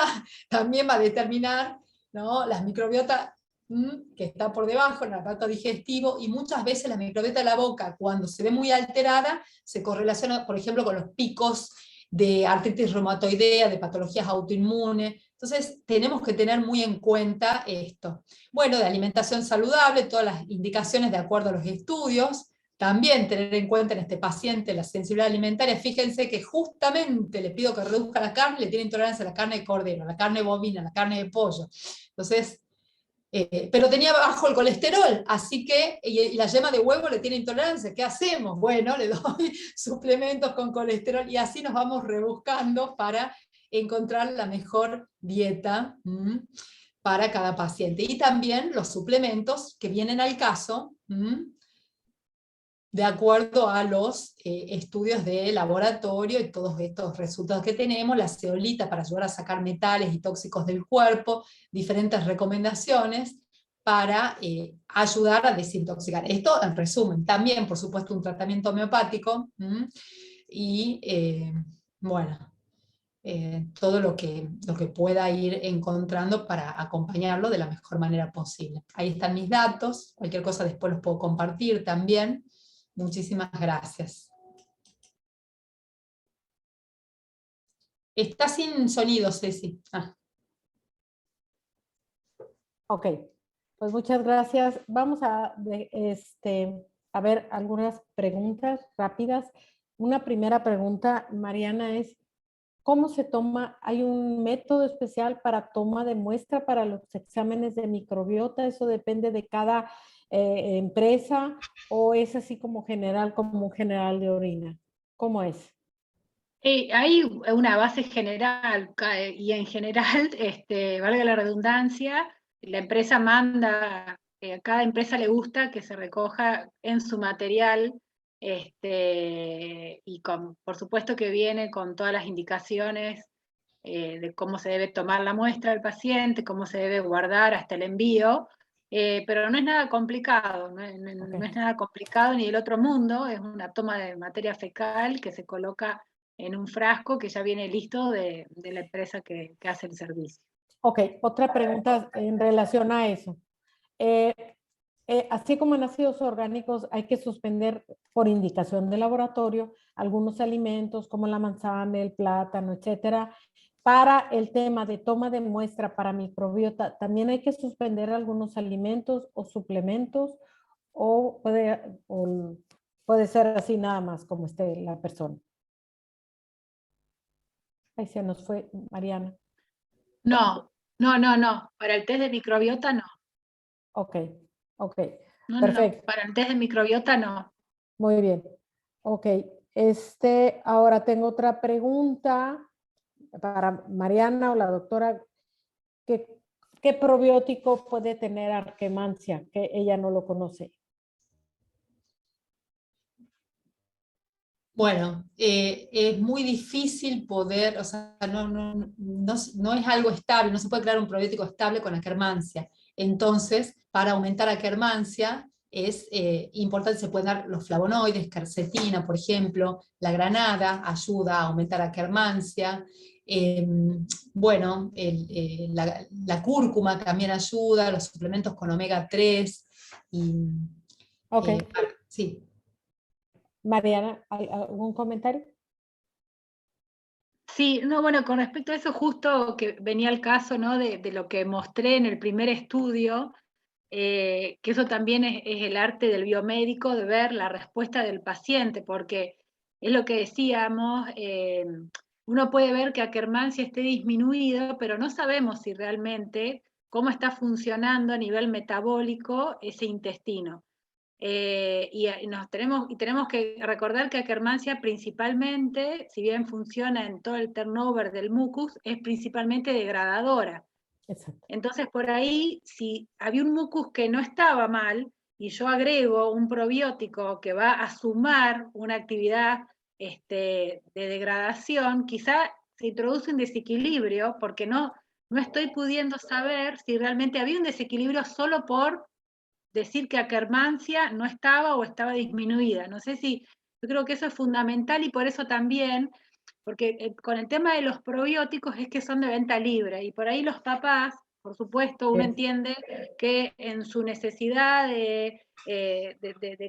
también va a determinar, ¿no?, las microbiotas que está por debajo, en el aparato digestivo, y muchas veces la microbiota de la boca, cuando se ve muy alterada, se correlaciona, por ejemplo, con los picos de artritis reumatoidea, de patologías autoinmunes. Entonces tenemos que tener muy en cuenta esto. Bueno, de alimentación saludable, todas las indicaciones de acuerdo a los estudios, también tener en cuenta en este paciente la sensibilidad alimentaria. Fíjense que justamente le pido que reduzca la carne, le tiene intolerancia a la carne de cordero, a la carne bovina, a la carne de pollo. Entonces, pero tenía bajo el colesterol, así que, y la yema de huevo le tiene intolerancia, ¿qué hacemos? Bueno, le doy suplementos con colesterol, y así nos vamos rebuscando para encontrar la mejor dieta para cada paciente. Y también los suplementos que vienen al caso, de acuerdo a los estudios de laboratorio y todos estos resultados que tenemos, la zeolita para ayudar a sacar metales y tóxicos del cuerpo, diferentes recomendaciones para ayudar a desintoxicar. Esto en resumen. También, por supuesto, un tratamiento homeopático, y bueno, todo lo que pueda ir encontrando para acompañarlo de la mejor manera posible. Ahí están mis datos, cualquier cosa después los puedo compartir también. Muchísimas gracias. Está sin sonido, Ceci. Ok, pues muchas gracias. Vamos a ver algunas preguntas rápidas. Una primera pregunta, Mariana, es ¿cómo se toma? ¿Hay un método especial para toma de muestra para los exámenes de microbiota? ¿Eso depende de cada empresa o es así como general, como un general de orina? ¿Cómo es? Hay una base general y en general, valga la redundancia, la empresa manda, a cada empresa le gusta que se recoja en su material, y por supuesto que viene con todas las indicaciones de cómo se debe tomar la muestra del paciente, cómo se debe guardar hasta el envío, pero no es nada complicado, no es nada complicado ni del otro mundo, es una toma de materia fecal que se coloca en un frasco que ya viene listo de la empresa que hace el servicio. Ok, otra pregunta en relación a eso. Así como en ácidos orgánicos hay que suspender por indicación de laboratorio algunos alimentos como la manzana, el plátano, etcétera. Para el tema de toma de muestra para microbiota, ¿también hay que suspender algunos alimentos o suplementos o puede ser así nada más como esté la persona? Ahí se nos fue Mariana. No. Para el test de microbiota no. Ok. No, Perfecto. para el test de microbiota no. Muy bien. Ok. Ahora tengo otra pregunta para Mariana o la doctora. ¿Qué probiótico puede tener Arquemancia? Que ella no lo conoce. Bueno, es muy difícil poder, o sea, no es algo estable, no se puede crear un probiótico estable con Akkermansia. Entonces, para aumentar Akkermansia es importante, se pueden dar los flavonoides, quercetina, por ejemplo, la granada ayuda a aumentar Akkermansia. Bueno, la cúrcuma también ayuda, los suplementos con omega 3. Ok. Sí. Mariana, ¿algún comentario? Sí, no, bueno, con respecto a eso justo que venía el caso, ¿no? de lo que mostré en el primer estudio, que eso también es el arte del biomédico, de ver la respuesta del paciente, porque es lo que decíamos, uno puede ver que Akkermansia esté disminuido, pero no sabemos si realmente cómo está funcionando a nivel metabólico ese intestino. Y tenemos que recordar que Akkermansia principalmente, si bien funciona en todo el turnover del mucus, es principalmente degradadora. Exacto. Entonces, por ahí, si había un mucus que no estaba mal, y yo agrego un probiótico que va a sumar una actividad de degradación, quizá se introduce un desequilibrio, porque no estoy pudiendo saber si realmente había un desequilibrio solo por decir que Akkermansia no estaba o estaba disminuida. No sé si, yo creo que eso es fundamental y por eso también, porque con el tema de los probióticos es que son de venta libre y por ahí los papás, por supuesto, uno entiende que en su necesidad de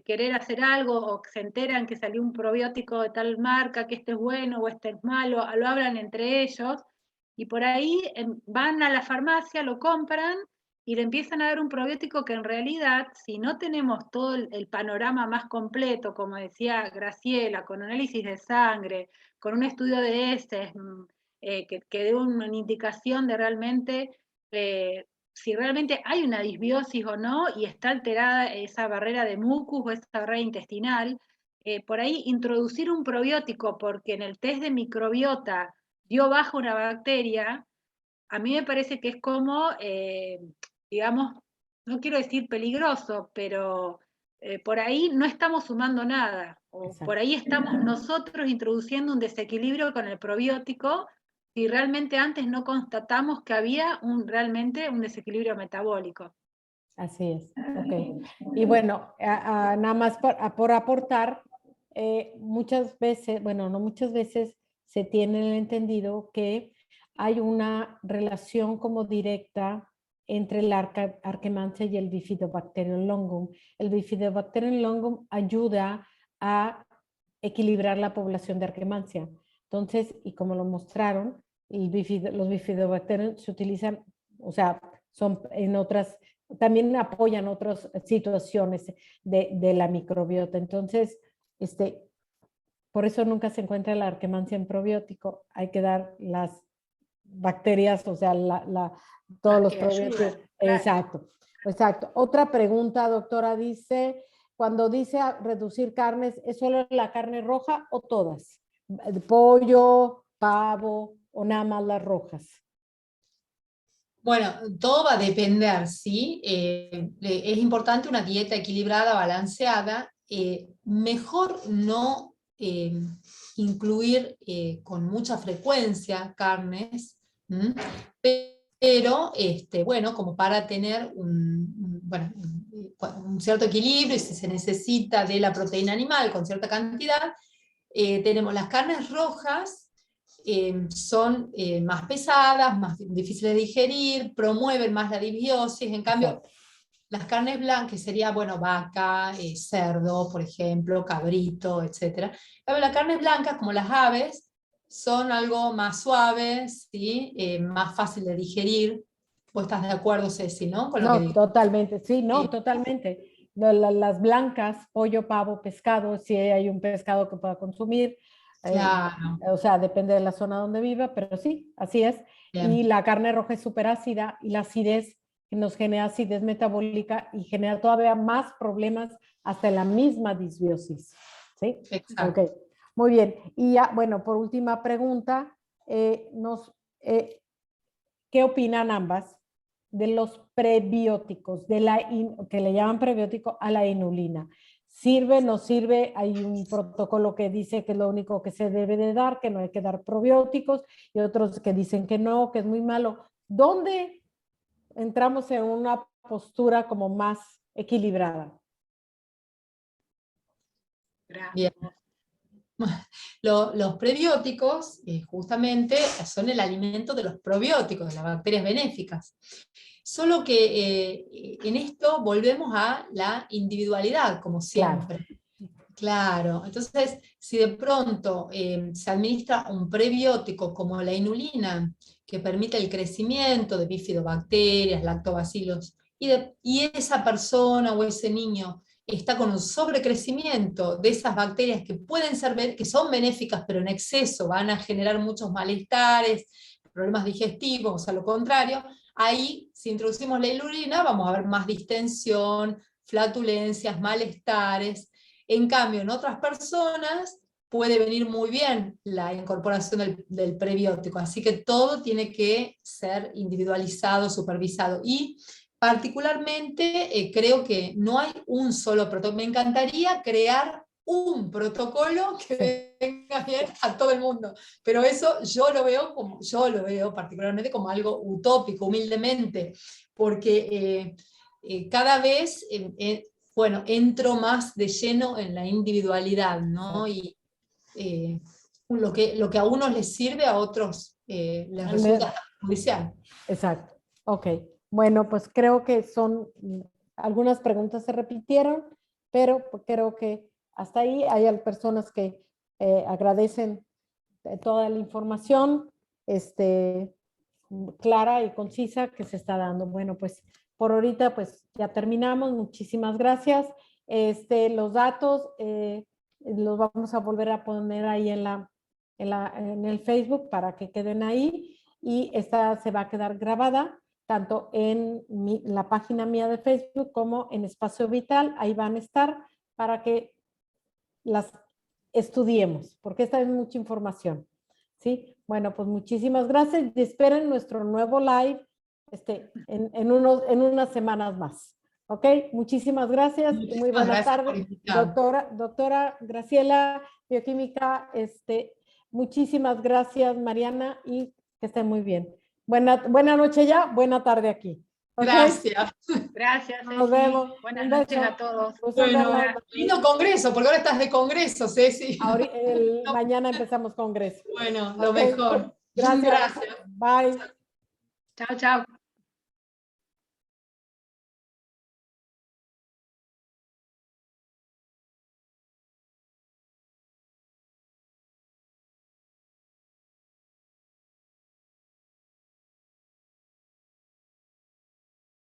querer hacer algo o que se enteran que salió un probiótico de tal marca, que este es bueno o este es malo, lo hablan entre ellos y por ahí van a la farmacia, lo compran y le empiezan a dar un probiótico que en realidad, si no tenemos todo el panorama más completo, como decía Graciela, con análisis de sangre, con un estudio de heces, que dé una indicación de realmente si realmente hay una disbiosis o no, y está alterada esa barrera de mucus o esa barrera intestinal, por ahí introducir un probiótico, porque en el test de microbiota dio baja una bacteria, a mí me parece que es como, digamos, no quiero decir peligroso, pero por ahí no estamos sumando nada, o Exacto. por ahí estamos nosotros introduciendo un desequilibrio con el probiótico, si realmente antes no constatamos que había realmente un desequilibrio metabólico. Así es, ok. Y bueno, nada más por aportar, muchas veces, bueno, no muchas veces se tiene el entendido que hay una relación como directa entre la Akkermansia y el Bifidobacterium longum. El Bifidobacterium longum ayuda a equilibrar la población de Akkermansia. Entonces, y como lo mostraron, los Bifidobacterium se utilizan, o sea, son en otras, también apoyan otras situaciones de la microbiota. Entonces, por eso nunca se encuentra la Akkermansia en probiótico. Hay que dar las bacterias, o sea, todos los probióticos. Exacto, exacto. Otra pregunta, doctora, dice, cuando dice reducir carnes, ¿es solo la carne roja o todas? Pollo, pavo o nada más las rojas. Bueno, todo va a depender, ¿sí? Es importante una dieta equilibrada, balanceada. Mejor no incluir con mucha frecuencia carnes, pero bueno, como para tener un cierto equilibrio, y si se necesita de la proteína animal con cierta cantidad, tenemos las carnes rojas. Son más pesadas, más difíciles de digerir, promueven más la disbiosis. En cambio, Exacto. las carnes blancas, que sería, bueno, vaca, cerdo, por ejemplo, cabrito, etc. Las carnes blancas, como las aves, son algo más suaves, ¿sí? Más fácil de digerir. ¿Vos estás de acuerdo, Ceci, no? Con lo que No, digo. totalmente, sí, no, totalmente. Las blancas, pollo, pavo, pescado, si hay un pescado que pueda consumir, Claro. o sea, depende de la zona donde viva, pero sí, así es. Bien. Y la carne roja es súper ácida y la acidez nos genera acidez metabólica y genera todavía más problemas hasta en la misma disbiosis. ¿Sí? Exacto. Ok, muy bien. Y ya, bueno, por última pregunta, ¿qué opinan ambas de los prebióticos, que le llaman prebiótico a la inulina? ¿Sirve, no sirve? Hay un protocolo que dice que es lo único que se debe de dar, que no hay que dar probióticos, y otros que dicen que no, que es muy malo. ¿Dónde entramos en una postura como más equilibrada? Bien. Los prebióticos, justamente, son el alimento de los probióticos, de las bacterias benéficas. Solo que en esto volvemos a la individualidad, como siempre. Claro. Entonces, si de pronto se administra un prebiótico como la inulina, que permite el crecimiento de bifidobacterias, lactobacilos, y esa persona o ese niño está con un sobrecrecimiento de esas bacterias que pueden ser, que son benéficas, pero en exceso van a generar muchos malestares, problemas digestivos, o sea, lo contrario, ahí, si introducimos la ilurina, vamos a ver más distensión, flatulencias, malestares. En cambio, en otras personas puede venir muy bien la incorporación del prebiótico, así que todo tiene que ser individualizado, supervisado. Y particularmente creo que no hay un solo protocolo. Me encantaría crear un protocolo que venga bien a todo el mundo, pero eso yo lo veo particularmente como algo utópico, humildemente, porque cada vez, bueno, entro más de lleno en la individualidad, ¿no? Y lo que a unos les sirve, a otros les resulta perjudicial. Exacto. Ok. Bueno, pues creo que algunas preguntas se repitieron, pero creo que hasta ahí hay personas que agradecen toda la información clara y concisa que se está dando. Bueno, pues por ahorita pues ya terminamos. Muchísimas gracias. Los datos los vamos a volver a poner ahí en el Facebook para que queden ahí, y esta se va a quedar grabada tanto en la página mía de Facebook como en Espacio Vital. Ahí van a estar para que las estudiemos, porque esta es mucha información. ¿Sí? Bueno, pues muchísimas gracias y esperen nuestro nuevo live en unas semanas más. ¿Ok? Muchísimas gracias y muy buenas tardes. Doctora Graciela, bioquímica, muchísimas gracias, Mariana, y que estén muy bien. Buena noche ya, buena tarde aquí. ¿Okay? Gracias. Gracias, Ceci. Nos vemos. Buenas noches a todos. Bueno, lindo congreso, porque ahora estás de congreso, Ceci. Mañana empezamos congreso. Bueno, lo mejor. Gracias. Bye. Chao, chao.